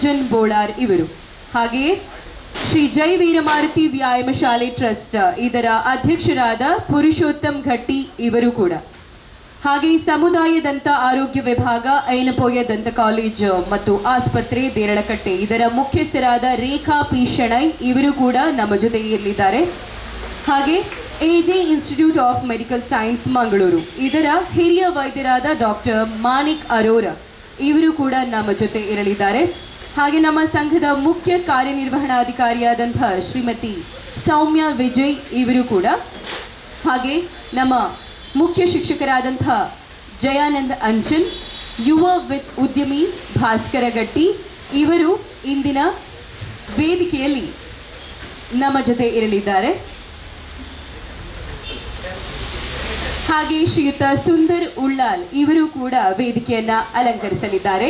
ಜನ್ ಬೋಳಾರ್ ಇವರು. ಹಾಗೆಯೇ ಶ್ರೀ ಜೈ ವೀರಮಾರುತಿ ವ್ಯಾಯಾಮ ಶಾಲೆ ಟ್ರಸ್ಟ್ ಇದರ ಅಧ್ಯಕ್ಷರಾದ ಪುರುಷೋತ್ತಮ್ ಘಟ್ಟಿ ಇವರು ಕೂಡ. ಹಾಗೆ ಸಮುದಾಯ ದಂತ ಆರೋಗ್ಯ ವಿಭಾಗ ಐನಪೋಯ ದಂತ ಕಾಲೇಜು ಮತ್ತು ಆಸ್ಪತ್ರೆ ದೇರಳಕಟ್ಟೆ ಇದರ ಮುಖ್ಯಸ್ಥರಾದ ರೇಖಾ ಪಿ ಶೆಣೈ ಇವರು ಕೂಡ ನಮ್ಮ ಜೊತೆಯಲ್ಲಿದ್ದಾರೆ. ಹಾಗೆ AJ institute of medical science Mangaluru ಇದರ ಹಿರಿಯ ವೈದ್ಯರಾದ ಡಾಕ್ಟರ್ ಮಾನಿಕ್ ಅರೋರಾ ಇವರು ಕೂಡ ನಮ್ಮ ಜೊತೆ ಇರಲಿದ್ದಾರೆ. ಹಾಗೆ ನಮ್ಮ ಸಂಘದ ಮುಖ್ಯ ಕಾರ್ಯನಿರ್ವಹಣಾಧಿಕಾರಿಯಾದಂತಹ ಶ್ರೀಮತಿ ಸೌಮ್ಯ ವಿಜಯ್ ಇವರು ಕೂಡ, ಹಾಗೆ ನಮ್ಮ ಮುಖ್ಯ ಶಿಕ್ಷಕರಾದಂತಹ ಜಯಾನಂದ್ ಅಂಚನ್, ಯುವ ಉದ್ಯಮಿ ಭಾಸ್ಕರ ಗಟ್ಟಿ ಇವರು ಇಂದಿನ ವೇದಿಕೆಯಲ್ಲಿ ನಮ್ಮ ಜೊತೆ ಇರಲಿದ್ದಾರೆ. ಹಾಗೆ ಶ್ರೀಯುತ ಸುಂದರ್ ಉಳ್ಳಾಲ್ ಇವರು ಕೂಡ ವೇದಿಕೆಯನ್ನ ಅಲಂಕರಿಸಲಿದ್ದಾರೆ.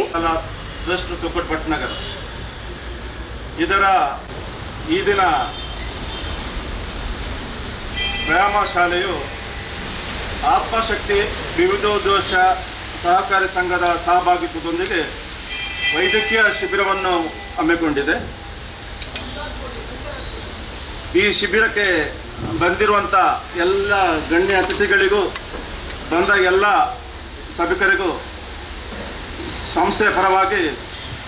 ಟ್ರಸ್ಟ್ ತುಕುಟ್ ಭಟ್ನಗರ ಇದರ ಈ ದಿನ ವ್ಯಾಯಾಮ ಶಾಲೆಯು ಆತ್ಮಶಕ್ತಿ ವಿವಿಧೋದ್ದೇಶ ಸಹಕಾರಿ ಸಂಘದ ಸಹಭಾಗಿತ್ವದೊಂದಿಗೆ ವೈದ್ಯಕೀಯ ಶಿಬಿರವನ್ನು ಹಮ್ಮಿಕೊಂಡಿದೆ. ಈ ಶಿಬಿರಕ್ಕೆ ಬಂದಿರುವಂಥ ಎಲ್ಲ ಗಣ್ಯ ಅತಿಥಿಗಳಿಗೂ ಬಂದ ಎಲ್ಲ ಸಭಿಕರಿಗೂ ಸಂಸ್ಥೆಯ ಪರವಾಗಿ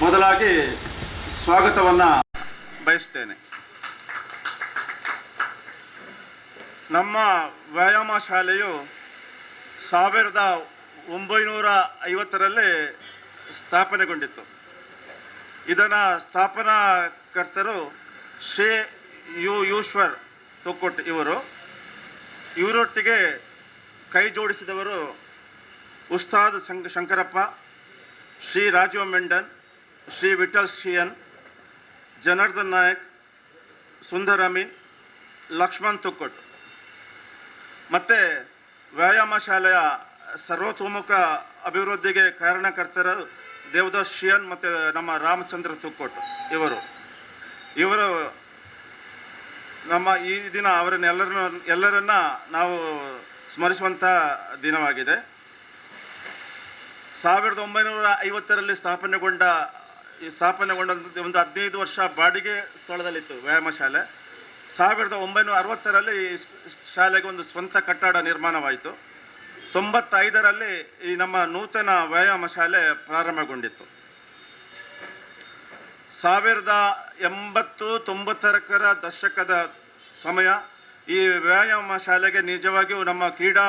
ಮೊದಲಾಗಿ ಸ್ವಾಗತವನ್ನು ಬಯಸ್ತೇನೆ. ನಮ್ಮ ವ್ಯಾಯಾಮ ಶಾಲೆಯು 1950ರಲ್ಲಿ ಸ್ಥಾಪನೆಗೊಂಡಿತ್ತು. ಇದನ್ನು ಸ್ಥಾಪನಾಕರ್ತರು ಶ್ರೀ ಈಶ್ವರ್ ತೊಕ್ಕೊಟ್ ಇವರೊಟ್ಟಿಗೆ ಕೈ ಜೋಡಿಸಿದವರು ಉಸ್ತಾದ್ ಶಂಕರಪ್ಪ, ಶ್ರೀ ರಾಜೀವ್ ಮೆಂಡನ್, ಶ್ರೀ ವಿಠಲ್ ಶಿಯನ್, ಜನಾರ್ದನ್ ನಾಯಕ್, ಸುಂದರ್ ಅಮೀನ್, ಲಕ್ಷ್ಮಣ್ ತೊಕ್ಕೊಟ್. ಮತ್ತು ವ್ಯಾಯಾಮ ಶಾಲೆಯ ಸರ್ವತೋಮುಖ ಅಭಿವೃದ್ಧಿಗೆ ಕಾರಣಕರ್ತರು ದೇವದಾಸ್ ಶಿಯನ್ ಮತ್ತು ನಮ್ಮ ರಾಮಚಂದ್ರ ತೊಕ್ಕೊಟ್ ಇವರು ನಮ್ಮ ಈ ದಿನ ಎಲ್ಲರನ್ನ ನಾವು ಸ್ಮರಿಸುವಂಥ ದಿನವಾಗಿದೆ. 1950ರಲ್ಲಿ ಸ್ಥಾಪನೆಗೊಂಡಂಥ ಒಂದು 15 ವರ್ಷ ಬಾಡಿಗೆ ಸ್ಥಳದಲ್ಲಿತ್ತು ವ್ಯಾಯಾಮ ಶಾಲೆ. 1960ರಲ್ಲಿ ಶಾಲೆಗೆ ಒಂದು ಸ್ವಂತ ಕಟ್ಟಡ ನಿರ್ಮಾಣವಾಯಿತು. 95ರಲ್ಲಿ ಈ ನಮ್ಮ ನೂತನ ವ್ಯಾಯಾಮ ಶಾಲೆ ಪ್ರಾರಂಭಗೊಂಡಿತ್ತು. 1980-90ರ ದಶಕದ ಸಮಯ ಈ ವ್ಯಾಯಾಮ ಶಾಲೆಗೆ ನಿಜವಾಗಿಯೂ ನಮ್ಮ ಕ್ರೀಡಾ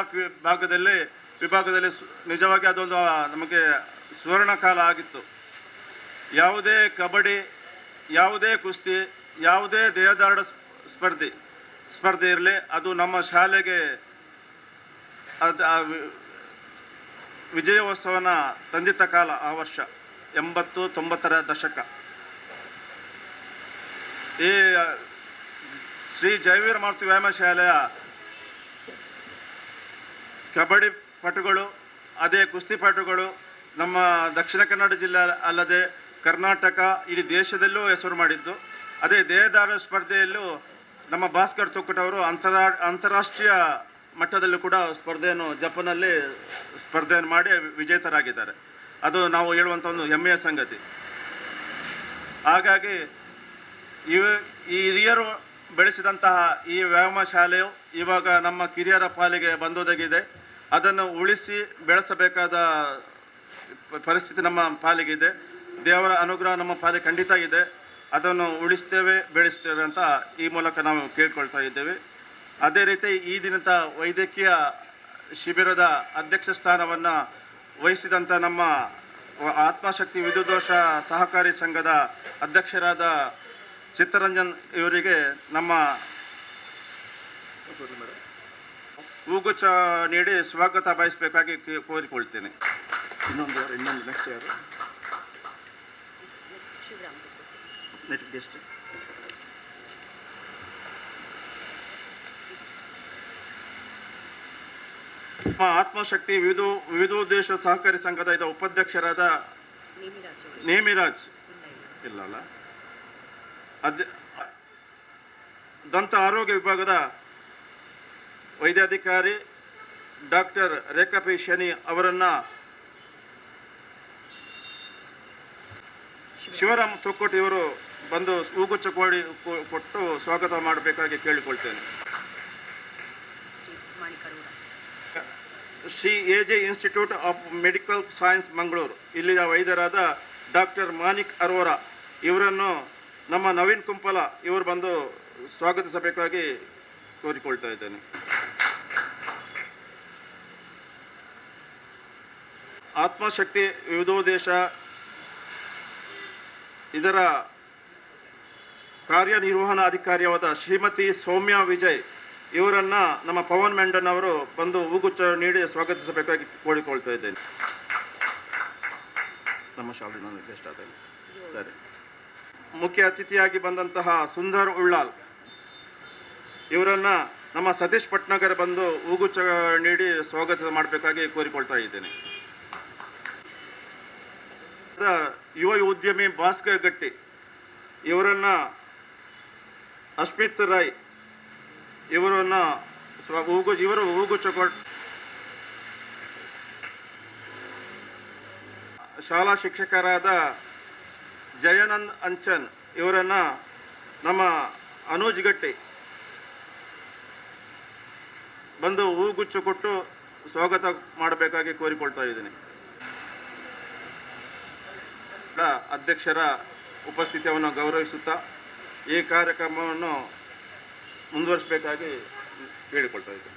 ವಿಭಾಗದಲ್ಲಿ ನಿಜವಾಗಿ ಅದೊಂದು ನಮಗೆ ಸುವರ್ಣ ಕಾಲ ಆಗಿತ್ತು. ಯಾವುದೇ ಕಬಡ್ಡಿ, ಯಾವುದೇ ಕುಸ್ತಿ, ಯಾವುದೇ ದೇಹದಾರ್ಢ ಸ್ಪರ್ಧೆ ಇರಲಿ, ಅದು ನಮ್ಮ ಶಾಲೆಗೆ ವಿಜಯೋತ್ಸವನ ತಂದಿದ್ದ ಕಾಲ ಆ ವರ್ಷ 80-90ರ ದಶಕ. ಈ ಶ್ರೀ ಜೈವೀರ ಮಾರುತಿ ವ್ಯಾಯಾಮ ಶಾಲೆಯ ಕಬಡ್ಡಿ ಪಟುಗಳು, ಅದೇ ಕುಸ್ತಿಪಟುಗಳು ನಮ್ಮ ದಕ್ಷಿಣ ಕನ್ನಡ ಜಿಲ್ಲೆ ಅಲ್ಲದೆ ಕರ್ನಾಟಕ ಇಡೀ ದೇಶದಲ್ಲೂ ಹೆಸರು ಮಾಡಿದ್ದು. ಅದೇ ದೇಹದಾರ್ಢ್ಯ ಸ್ಪರ್ಧೆಯಲ್ಲೂ ನಮ್ಮ ಭಾಸ್ಕರ್ ತೊಕ್ಕೊಟ್ ಅವರು ಅಂತಾರಾಷ್ಟ್ರೀಯ ಮಟ್ಟದಲ್ಲೂ ಕೂಡ ಜಪಾನಲ್ಲಿ ಸ್ಪರ್ಧೆಯನ್ನು ಮಾಡಿ ವಿಜೇತರಾಗಿದ್ದಾರೆ. ಅದು ನಾವು ಹೇಳುವಂಥ ಒಂದು ಹೆಮ್ಮೆಯ ಸಂಗತಿ. ಹಾಗಾಗಿ ಈ ಹಿರಿಯರು ಬೆಳೆಸಿದಂತಹ ಈ ವ್ಯಾಯಾಮ ಶಾಲೆಯು ಇವಾಗ ನಮ್ಮ ಕಿರಿಯರ ಪಾಲಿಗೆ ಬಂದೊದಗಿದೆ. ಅದನ್ನು ಉಳಿಸಿ ಬೆಳೆಸಬೇಕಾದ ಪರಿಸ್ಥಿತಿ ನಮ್ಮ ಪಾಲಿಗಿದೆ. ದೇವರ ಅನುಗ್ರಹ ನಮ್ಮ ಪಾಲಿಗೆ ಖಂಡಿತ ಇದೆ. ಅದನ್ನು ಉಳಿಸ್ತೇವೆ, ಬೆಳೆಸ್ತೇವೆ ಅಂತ ಈ ಮೂಲಕ ನಾವು ಕೇಳ್ಕೊಳ್ತಾ ಇದ್ದೇವೆ. ಅದೇ ರೀತಿ ಈ ದಿನದ ವೈದ್ಯಕೀಯ ಶಿಬಿರದ ಅಧ್ಯಕ್ಷ ಸ್ಥಾನವನ್ನು ವಹಿಸಿದಂಥ ನಮ್ಮ ಆತ್ಮಶಕ್ತಿ ವಿದ್ಯುದೋಷ ಸಹಕಾರಿ ಸಂಘದ ಅಧ್ಯಕ್ಷರಾದ ಚಿತ್ತರಂಜನ್ ಇವರಿಗೆ ನಮ್ಮ ಹೂಗುಚ್ಛ ನೀಡಿ ಸ್ವಾಗತ ಬಯಸಬೇಕಾಗಿ ಕೋರಿಕೊಳ್ತೇನೆ. ಇನ್ನೊಂದು ನೆಕ್ಸ್ಟ್ ಯಾರು? ಗೆಸ್ಟ್ ನಮ್ಮ ಆತ್ಮಶಕ್ತಿ ವಿವಿಧೋದ್ದೇಶ ಸಹಕಾರಿ ಸಂಘದ ಉಪಾಧ್ಯಕ್ಷರಾದ ನೇಮಿರಾಜ್ ಇಲ್ಲಲ್ಲ, ದಂತ ಆರೋಗ್ಯ ವಿಭಾಗದ ವೈದ್ಯಾಧಿಕಾರಿ ಡಾಕ್ಟರ್ ರೇಖಾ ಪಿ ಶನಿ ಅವರನ್ನು ಶಿವರಾಮ್ ತೊಕ್ಕೋಟಿ ಇವರು ಬಂದು ಹೂಗುಚ್ಚ ಕೊಟ್ಟು ಸ್ವಾಗತ ಮಾಡಬೇಕಾಗಿ ಕೇಳಿಕೊಳ್ತೇನೆ. Shri AJ. Institute of medical science Mangaluru ಇಲ್ಲಿಯ ವೈದ್ಯರಾದ ಡಾಕ್ಟರ್ ಮಾನಿಕ್ ಅರೋರಾ ಇವರನ್ನು ನಮ್ಮ ನವೀನ್ ಕುಂಪಲ ಇವರು ಬಂದು ಸ್ವಾಗತಿಸಬೇಕಾಗಿ ಕೋರಿಕೊಳ್ತಾ ಇದ್ದೇನೆ. ಆತ್ಮಶಕ್ತಿ ವಿವಿಧೋದ್ದೇಶ ಇದರ ಕಾರ್ಯನಿರ್ವಹಣಾಧಿಕಾರಿಯಾದ ಶ್ರೀಮತಿ ಸೌಮ್ಯ ವಿಜಯ್ ಇವರನ್ನು ನಮ್ಮ ಪವನ್ ಮೆಂಡನ್ ಅವರು ಬಂದು ಹೂಗುಚ್ಚ ನೀಡಿ ಸ್ವಾಗತಿಸಬೇಕಾಗಿ ಕೋರಿಕೊಳ್ತಾ ಇದ್ದೇನೆ. ನಮ್ಮ ಶಾಲೆ ನಾನು ಗೆಸ್ಟ್ ಆದೇನೆ. ಸರಿ, ಮುಖ್ಯ ಅತಿಥಿಯಾಗಿ ಬಂದಂತಹ ಸುಂದರ್ ಉಳ್ಳಾಲ್ ಇವರನ್ನು ನಮ್ಮ ಸತೀಶ್ ಪಟ್ನಗರ್ ಬಂದು ಹೂಗುಚ್ಚ ನೀಡಿ ಸ್ವಾಗತ ಮಾಡಬೇಕಾಗಿ ಕೋರಿಕೊಳ್ತಾ ಇದ್ದೇನೆ. ಯುವ ಉದ್ಯಮಿ ಭಾಸ್ಕರ್ ಗಟ್ಟಿ ಇವರನ್ನು ಅಶ್ಮಿತ್ ರಾಯ್ ಇವರನ್ನು ಇವರು ಹೂಗುಚ್ಚ ಶಾಲಾ ಶಿಕ್ಷಕರಾದ ಜಯಾನಂದ್ ಅಂಚನ್ ಇವರನ್ನು ನಮ್ಮ ಅನೂಜ್ ಗಟ್ಟಿ ಬಂದು ಹೂಗುಚ್ಚ ಕೊಟ್ಟು ಸ್ವಾಗತ ಮಾಡಬೇಕಾಗಿ ಕೋರಿಕೊಳ್ತಾ ಇದ್ದೀನಿ. ಅಧ್ಯಕ್ಷರ ಉಪಸ್ಥಿತಿಯನ್ನು ಗೌರವಿಸುತ್ತಾ ಈ ಕಾರ್ಯಕ್ರಮವನ್ನು ಮುಂದುವರಿಸಬೇಕಾಗಿ ಕೇಳಿಕೊಳ್ತಾ ಇದ್ದೀನಿ.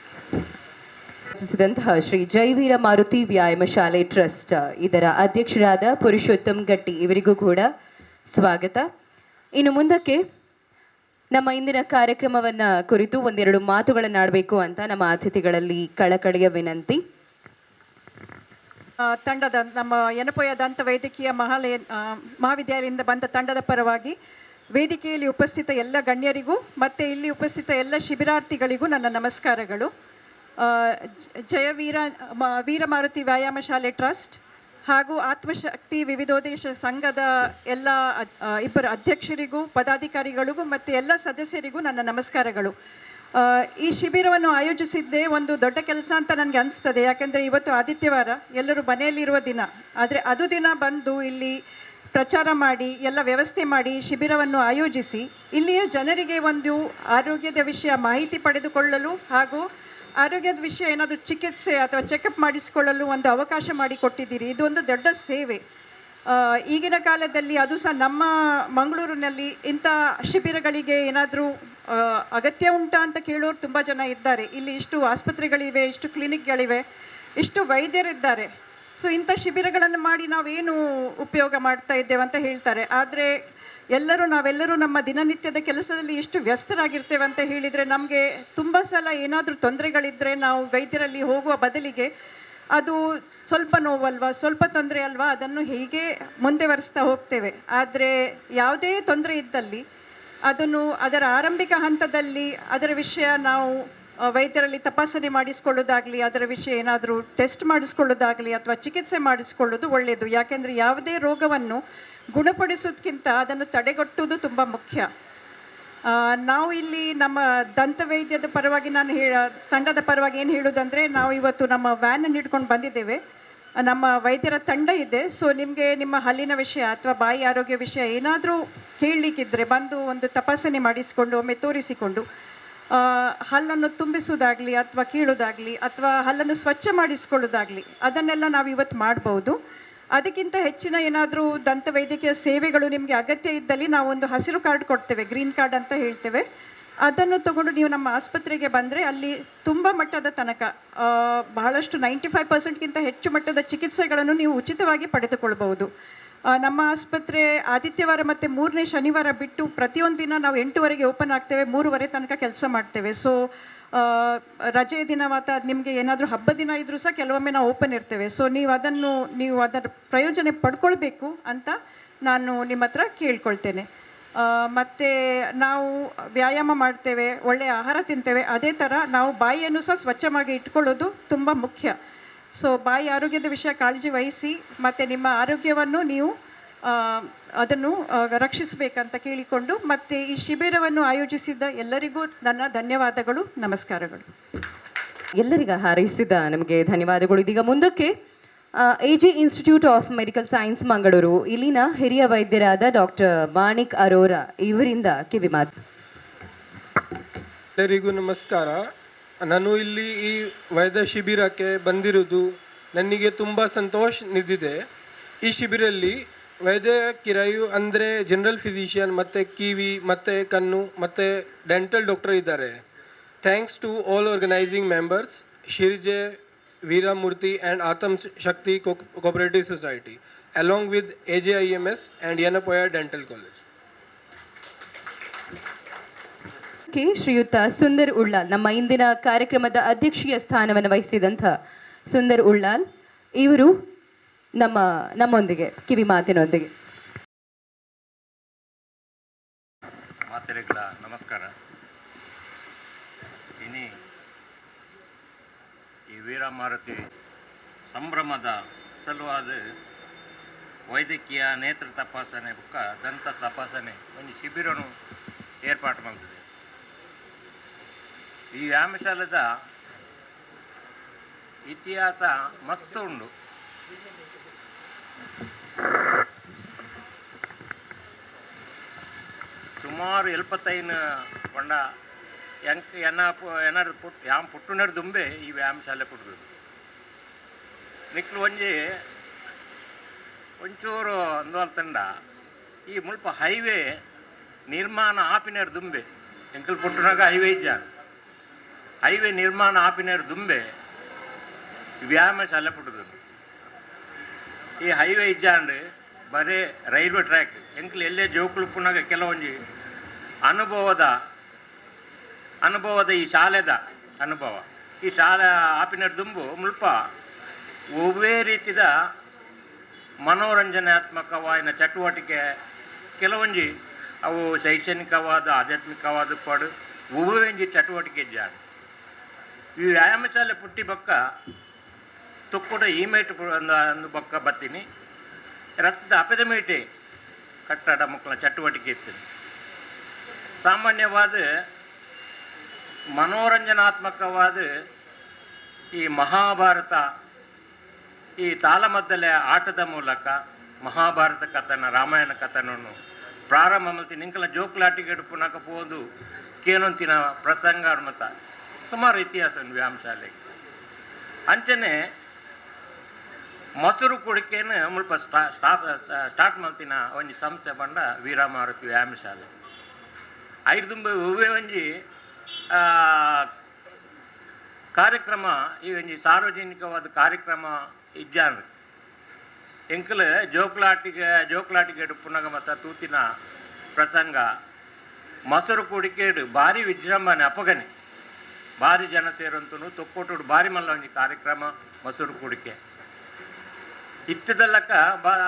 ರಚಿಸಿದಂತಹ ಶ್ರೀ ಜೈವೀರ ಮಾರುತಿ ವ್ಯಾಯಾಮ ಶಾಲೆ ಟ್ರಸ್ಟ್ ಇದರ ಅಧ್ಯಕ್ಷರಾದ ಪುರುಷೋತ್ತಮ್ ಗಟ್ಟಿ ಇವರಿಗೂ ಕೂಡ ಸ್ವಾಗತ. ಇನ್ನು ಮುಂದಕ್ಕೆ ನಮ್ಮ ಇಂದಿನ ಕಾರ್ಯಕ್ರಮವನ್ನು ಕುರಿತು ಒಂದೆರಡು ಮಾತುಗಳನ್ನಾಡಬೇಕು ಅಂತ ನಮ್ಮ ಅತಿಥಿಗಳಲ್ಲಿ ಕಳಕಳಿಯ ವಿನಂತಿ. ತಂಡದ ನಮ್ಮ ಯನಪೋಯ ದಂತ ವೈದ್ಯಕೀಯ ಮಹಾವಿದ್ಯಾಲಯದಿಂದ ಬಂದ ತಂಡದ ಪರವಾಗಿ ವೇದಿಕೆಯಲ್ಲಿ ಉಪಸ್ಥಿತ ಎಲ್ಲ ಗಣ್ಯರಿಗೂ ಮತ್ತು ಇಲ್ಲಿ ಉಪಸ್ಥಿತ ಎಲ್ಲ ಶಿಬಿರಾರ್ಥಿಗಳಿಗೂ ನನ್ನ ನಮಸ್ಕಾರಗಳು. ವೀರಮಾರುತಿ ವ್ಯಾಯಾಮ ಶಾಲೆ ಟ್ರಸ್ಟ್ ಹಾಗೂ ಆತ್ಮಶಕ್ತಿ ವಿವಿಧೋದ್ದೇಶ ಸಂಘದ ಎಲ್ಲ ಇಬ್ಬರು ಅಧ್ಯಕ್ಷರಿಗೂ ಪದಾಧಿಕಾರಿಗಳಿಗೂ ಮತ್ತು ಎಲ್ಲ ಸದಸ್ಯರಿಗೂ ನನ್ನ ನಮಸ್ಕಾರಗಳು. ಈ ಶಿಬಿರವನ್ನು ಆಯೋಜಿಸಿದ್ದೇ ಒಂದು ದೊಡ್ಡ ಕೆಲಸ ಅಂತ ನನಗೆ ಅನಿಸ್ತದೆ. ಯಾಕೆಂದರೆ ಇವತ್ತು ಆದಿತ್ಯವಾರ, ಎಲ್ಲರೂ ಮನೆಯಲ್ಲಿರುವ ದಿನ. ಆದರೆ ಅದು ದಿನ ಬಂದು ಇಲ್ಲಿ ಪ್ರಚಾರ ಮಾಡಿ ಎಲ್ಲ ವ್ಯವಸ್ಥೆ ಮಾಡಿ ಶಿಬಿರವನ್ನು ಆಯೋಜಿಸಿ ಇಲ್ಲಿಯ ಜನರಿಗೆ ಒಂದು ಆರೋಗ್ಯದ ವಿಷಯ ಮಾಹಿತಿ ಪಡೆದುಕೊಳ್ಳಲು ಹಾಗೂ ಆರೋಗ್ಯದ ವಿಷಯ ಏನಾದರೂ ಚಿಕಿತ್ಸೆ ಅಥವಾ ಚೆಕಪ್ ಮಾಡಿಸಿಕೊಳ್ಳಲು ಒಂದು ಅವಕಾಶ ಮಾಡಿಕೊಟ್ಟಿದ್ದೀರಿ. ಇದೊಂದು ದೊಡ್ಡ ಸೇವೆ. ಈಗಿನ ಕಾಲದಲ್ಲಿ ಅದು ಸಹ ನಮ್ಮ ಮಂಗಳೂರಿನಲ್ಲಿ ಇಂಥ ಶಿಬಿರಗಳಿಗೆ ಏನಾದರೂ ಅಗತ್ಯ ಉಂಟಾ ಅಂತ ಕೇಳೋರು ತುಂಬ ಜನ ಇದ್ದಾರೆ. ಇಲ್ಲಿ ಇಷ್ಟು ಆಸ್ಪತ್ರೆಗಳಿವೆ, ಇಷ್ಟು ಕ್ಲಿನಿಕ್ಗಳಿವೆ, ಇಷ್ಟು ವೈದ್ಯರಿದ್ದಾರೆ. ಸೊ ಇಂಥ ಶಿಬಿರಗಳನ್ನು ಮಾಡಿ ನಾವೇನು ಉಪಯೋಗ ಮಾಡ್ತಾ ಇದ್ದೇವೆ ಅಂತ ಹೇಳ್ತಾರೆ. ಆದರೆ ನಾವೆಲ್ಲರೂ ನಮ್ಮ ದಿನನಿತ್ಯದ ಕೆಲಸದಲ್ಲಿ ಎಷ್ಟು ವ್ಯಸ್ತರಾಗಿರ್ತೇವೆ ಅಂತ ಹೇಳಿದರೆ ನಮಗೆ ತುಂಬ ಸಲ ಏನಾದರೂ ತೊಂದರೆಗಳಿದ್ದರೆ ನಾವು ವೈದ್ಯರಲ್ಲಿ ಹೋಗುವ ಬದಲಿಗೆ ಅದು ಸ್ವಲ್ಪ ನೋವಲ್ವಾ, ಸ್ವಲ್ಪ ತೊಂದರೆ ಅಲ್ವಾ, ಅದನ್ನು ಹೀಗೆ ಮುಂದುವರಿಸ್ತಾ ಹೋಗ್ತೇವೆ. ಆದರೆ ಯಾವುದೇ ತೊಂದರೆ ಇದ್ದಲ್ಲಿ ಅದರ ಆರಂಭಿಕ ಹಂತದಲ್ಲಿ ಅದರ ವಿಷಯ ನಾವು ವೈದ್ಯರಲ್ಲಿ ತಪಾಸಣೆ ಮಾಡಿಸ್ಕೊಳ್ಳೋದಾಗಲಿ, ಅದರ ವಿಷಯ ಏನಾದರೂ ಟೆಸ್ಟ್ ಮಾಡಿಸ್ಕೊಳ್ಳೋದಾಗಲಿ ಅಥವಾ ಚಿಕಿತ್ಸೆ ಮಾಡಿಸ್ಕೊಳ್ಳೋದು ಒಳ್ಳೆಯದು. ಯಾಕೆಂದರೆ ಯಾವುದೇ ರೋಗವನ್ನು ಗುಣಪಡಿಸೋದಕ್ಕಿಂತ ಅದನ್ನು ತಡೆಗಟ್ಟುವುದು ತುಂಬ ಮುಖ್ಯ. ನಾವು ಇಲ್ಲಿ ನಮ್ಮ ದಂತವೈದ್ಯದ ಪರವಾಗಿ ತಂಡದ ಪರವಾಗಿ ಏನು ಹೇಳೋದಂದರೆ, ನಾವು ಇವತ್ತು ನಮ್ಮ ವ್ಯಾನನ್ನು ಹಿಡ್ಕೊಂಡು ಬಂದಿದ್ದೇವೆ. ನಮ್ಮ ವೈದ್ಯರ ತಂಡ ಇದೆ. ಸೊ ನಿಮಗೆ ನಿಮ್ಮ ಹಲ್ಲಿನ ವಿಷಯ ಅಥವಾ ಬಾಯಿ ಆರೋಗ್ಯ ವಿಷಯ ಏನಾದರೂ ಕೇಳಲಿಕ್ಕಿದ್ರೆ ಬಂದು ಒಂದು ತಪಾಸಣೆ ಮಾಡಿಸಿಕೊಂಡು ಒಮ್ಮೆ ತೋರಿಸಿಕೊಂಡು ಹಲ್ಲನ್ನು ತುಂಬಿಸೋದಾಗಲಿ ಅಥವಾ ಕೀಳೋದಾಗಲಿ ಅಥವಾ ಹಲ್ಲನ್ನು ಸ್ವಚ್ಛ ಮಾಡಿಸ್ಕೊಳ್ಳೋದಾಗಲಿ ಅದನ್ನೆಲ್ಲ ನಾವು ಇವತ್ತು ಮಾಡ್ಬೋದು. ಅದಕ್ಕಿಂತ ಹೆಚ್ಚಿನ ಏನಾದರೂ ದಂತವೈದ್ಯಕೀಯ ಸೇವೆಗಳು ನಿಮಗೆ ಅಗತ್ಯ ಇದ್ದಲ್ಲಿ ನಾವು ಒಂದು ಹಸಿರು ಕಾರ್ಡ್ ಕೊಡ್ತೇವೆ, ಗ್ರೀನ್ ಕಾರ್ಡ್ ಅಂತ ಹೇಳ್ತೇವೆ. ಅದನ್ನು ತಗೊಂಡು ನೀವು ನಮ್ಮ ಆಸ್ಪತ್ರೆಗೆ ಬಂದರೆ ಅಲ್ಲಿ ತುಂಬ ಮಟ್ಟದ ತನಕ ಬಹಳಷ್ಟು 95%ಗಿಂತ ಹೆಚ್ಚು ಮಟ್ಟದ ಚಿಕಿತ್ಸೆಗಳನ್ನು ನೀವು ಉಚಿತವಾಗಿ ಪಡೆದುಕೊಳ್ಬಹುದು. ನಮ್ಮ ಆಸ್ಪತ್ರೆ ಆದಿತ್ಯವಾರ ಮತ್ತು 3ನೇ ಶನಿವಾರ ಬಿಟ್ಟು ಪ್ರತಿಯೊಂದು ದಿನ ನಾವು 8 ಓಪನ್ ಆಗ್ತೇವೆ, 3 ತನಕ ಕೆಲಸ ಮಾಡ್ತೇವೆ. ಸೊ ರಜೆ ದಿನ ಮತ್ತು ನಿಮಗೆ ಏನಾದರೂ ಹಬ್ಬ ದಿನ ಇದ್ದರೂ ಸಹ ಕೆಲವೊಮ್ಮೆ ನಾವು ಓಪನ್ ಇರ್ತೇವೆ. ಸೊ ನೀವು ಅದರ ಪ್ರಯೋಜನ ಪಡ್ಕೊಳ್ಬೇಕು ಅಂತ ನಾನು ನಿಮ್ಮ ಹತ್ರ ಕೇಳ್ಕೊಳ್ತೇನೆ. ಮತ್ತು ನಾವು ವ್ಯಾಯಾಮ ಮಾಡ್ತೇವೆ, ಒಳ್ಳೆಯ ಆಹಾರ ತಿಂತೇವೆ, ಅದೇ ಥರ ನಾವು ಬಾಯಿಯನ್ನು ಸಹ ಸ್ವಚ್ಛವಾಗಿ ಇಟ್ಕೊಳ್ಳೋದು ತುಂಬ ಮುಖ್ಯ. ಸೊ ಬಾಯಿ ಆರೋಗ್ಯದ ವಿಷಯ ಕಾಳಜಿ ವಹಿಸಿ ಮತ್ತು ನಿಮ್ಮ ಆರೋಗ್ಯವನ್ನು ನೀವು ಅದನ್ನು ರಕ್ಷಿಸಬೇಕಂತ ಕೇಳಿಕೊಂಡು ಮತ್ತು ಈ ಶಿಬಿರವನ್ನು ಆಯೋಜಿಸಿದ ಎಲ್ಲರಿಗೂ ನನ್ನ ಧನ್ಯವಾದಗಳು, ನಮಸ್ಕಾರಗಳು. ಎಲ್ಲರಿಗ ಹಾರೈಸಿದ ನಮಗೆ ಧನ್ಯವಾದಗಳು. ಇದೀಗ ಮುಂದಕ್ಕೆ AG institute of medical science Mangaluru ಇಲ್ಲಿನ ಹಿರಿಯ ವೈದ್ಯರಾದ ಡಾಕ್ಟರ್ ಮಾಣಿಕ್ ಅರೋರಾ ಇವರಿಂದ ಕಿವಿಮಾತು. ಎಲ್ಲರಿಗೂ ನಮಸ್ಕಾರ. ನಾನು ಇಲ್ಲಿ ಈ ವೈದ್ಯ ಶಿಬಿರಕ್ಕೆ ಬಂದಿರುವುದು ನನಗೆ ತುಂಬ ಸಂತೋಷ ನೀಡಿದೆ. ಈ ಶಿಬಿರಲ್ಲಿ ವೈದ್ಯ ಕಿರಾಯು ಅಂದರೆ ಜನರಲ್ ಫಿಸಿಷಿಯನ್ ಮತ್ತು ಕಿವಿ ಮತ್ತು ಕಣ್ಣು ಮತ್ತು ಡೆಂಟಲ್ ಡಾಕ್ಟರ್ ಇದ್ದಾರೆ. Thanks to all organising members, ಶಿರ್ಜೆ Veeramurthy and Atam Shakti Cooperative Society, along with AJIMS and Yanapoya Dental College. ಶ್ರೀಯುತ ಸುಂದರ್ ಉಳ್ಳಾಲ್, ನಮ್ಮ ಇಂದಿನ ಕಾರ್ಯಕ್ರಮದ ಅಧ್ಯಕ್ಷೀಯ ಸ್ಥಾನವನ್ನು ವಹಿಸಿದಂಥ ಸುಂದರ್ ಉಳ್ಳಾಲ್ ಇವರು ನಮ್ಮೊಂದಿಗೆ ಕಿವಿ ಮಾತಿನೊಂದಿಗೆ. ಮಾತೆರೆಗಳ ನಮಸ್ಕಾರ. ಇನಿ ಈ ವೀರಮಾರುತಿ ಸಂಭ್ರಮದ ಸಲುವಾದ ವೈದ್ಯಕೀಯ ನೇತ್ರ ತಪಾಸಣೆ ಬುಕ್ಕ ದಂತ ತಪಾಸಣೆ ಒಂದು ಶಿಬಿರನು ಏರ್ಪಾಟು ಮಾಡಿದೆ. ಈ ವ್ಯಾಯಾಮಶಾಲೆದ ಇತಿಹಾಸ ಮಸ್ತ್ ಉಂಡು. ಸುಮಾರು 75 ಪಂಡ ಏನಾರು ಪುಟ್ಟುನರು ದುಂಬೆ ಈ ವ್ಯಾಯಾಮಶಾಲೆ ಪುಟ್ಟದು. ನಿಕ್ಲು ಒಂಚೂರು ಅಂದ್ವಲ್ತಂಡ ಈ ಮುಲ್ಪ ಹೈವೇ ನಿರ್ಮಾಣ ಆಪಿನರು ದುಂಬೆ ಎಂಕಲ್ ಪುಟ್ಟನಾಗ ಹೈವೇ ಇಜ್ಜಾನು ಹೈವೇ ನಿರ್ಮಾಣ ಆಪಿನರು ದುಂಬೆ ವ್ಯಾಯಾಮಶಾಲೆ ಪುಟ್ಟದು. ಈ ಹೈವೇ ಇಜ್ಜಾಂಡು ಬರೇ ರೈಲ್ವೆ ಟ್ರ್ಯಾಕ್ ಎಂಕಲ್ ಎಲ್ಲೇ ಜೋಕುಳುಪ್ಪುನಾಗ ಕೆಲವೊಂದು ಅನುಭವದ ಈ ಶಾಲೆದ ಅನುಭವ ಈ ಶಾಲೆ ಆಪಿನ ದುಂಬು ಮುಲ್ಪ ಒವ್ವೇ ರೀತಿಯ ಮನೋರಂಜನಾತ್ಮಕವಾದ ಚಟುವಟಿಕೆ ಕೆಲವೊಂಜಿ ಅವು ಶೈಕ್ಷಣಿಕವಾದ ಆಧ್ಯಾತ್ಮಿಕವಾದ ಪಡು ಒವ್ವೆಂಜಿ ಚಟುವಟಿಕೆ ಜಾಣ. ಈ ವ್ಯಾಯಾಮಶಾಲೆ ಪುಟ್ಟಿ ಬಕ್ಕ ತುಕ್ಕುಡ ಈಮೇಟ್ ಅಂದು ಬಕ್ಕ ಬತ್ತೀನಿ ರಸ್ತೆದ ಅಪೆದ ಮೇಟೆ ಕಟ್ಟಡ ಮಕ್ಕಳ ಚಟುವಟಿಕೆ ಇತ್ತು. ಸಾಮಾನ್ಯವಾದ ಮನೋರಂಜನಾತ್ಮಕವಾದ ಈ ಮಹಾಭಾರತ ಈ ತಾಳಮದ್ದಲೆ ಆಟದ ಮೂಲಕ ಮಹಾಭಾರತ ಕಥನ ರಾಮಾಯಣ ಕಥನವನ್ನು ಪ್ರಾರಂಭ ಮಲ್ತಿ ನಿಂಕಲ ಜೋಕ್ಲಾಟಿಗೆ ಪುನಕ ಪೋದು ಕೇನೊಂತಿನ ಪ್ರಸಂಗ ಮತ ಸುಮಾರು ಇತಿಹಾಸ ವ್ಯಾಯಾಮಶಾಲೆಗೆ ಅಂಚನೆ ಮೊಸರು ಕುಡಿಕೆನ ಮುಲ್ಪ ಸ್ಟಾರ್ಟ್ ಮಲ್ತಿನ ಒಂಜಿ ಸಂಸ್ಥೆ ಬಂಡ ವೀರಮಾರುತಿ ವ್ಯಾಯಾಮಶಾಲೆ ಐದು ತುಂಬ ಒವ್ವೇ ಒಂಜಿ ಕಾರ್ಯಕ್ರಮ ಈ ಒಂಜಿ ಸಾರ್ವಜನಿಕವಾದ ಕಾರ್ಯಕ್ರಮ ಇಜ್ಜಾನ್ ಎಂಕಲ್ ಜೋಕ್ಲಾಟಿಗೆ ಪುನಗ ಮತ್ತು ತೂತಿನ ಪ್ರಸಂಗ ಮೊಸರು ಕುಡಿಕೇಡು ಭಾರಿ ವಿಜೃಂಭಣೆ ಅಪಗಣೆ ಭಾರಿ ಜನ ಸೇರಂತೂ ತೊಕ್ಕೊಟ್ಟು ಭಾರಿ ಮಲ್ಲ ಒಂಜಿ ಕಾರ್ಯಕ್ರಮ ಮೊಸರು ಕುಡಿಕೆ ಇತ್ತದಲ್ಲಕ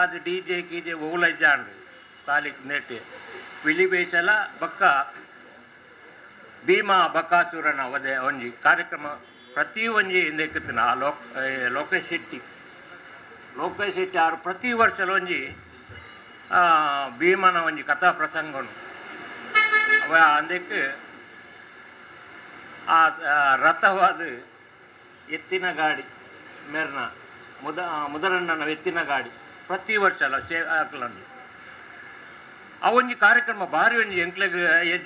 ಅದು DJ ಗೀಜೆ ಓಲ ಇಜ್ಜಾಂಡು ಕಾಲಿಗೆ ನೆಟ್ಟಿ ವಿಲಿಬೇಸಲ ಬಕ್ಕ ಭೀಮಾ ಬಕಾಸುರನ ವಧೆ ಒಂಜಿ ಕಾರ್ಯಕ್ರಮ ಪ್ರತಿ ಒಂಜಿ ಇಂದೆಕ್ಕತ್ತಿನ ಲೋಕೇಶ್ ಶೆಟ್ಟಿ ಅವರು ಪ್ರತಿ ವರ್ಷಲ ಒಂಜಿ ಭೀಮನ ಒಂಜಿ ಕಥಾ ಪ್ರಸಂಗನು ಅವ ಅಂದಕ್ಕೆ ಆ ರಥವಾದ ಎತ್ತಿನ ಗಾಡಿ ಮೇರ್ನ ಮುದರಣ್ಣನ ಎತ್ತಿನ ಗಾಡಿ ಪ್ರತಿ ವರ್ಷ ಅಲ್ಲ ಹಾಕ್ಲಂಡು ಆ ಒಂಜಿ ಕಾರ್ಯಕ್ರಮ ಭಾರಿ ಒಂಜಿ ಎಂಕ್ಲೆಗ್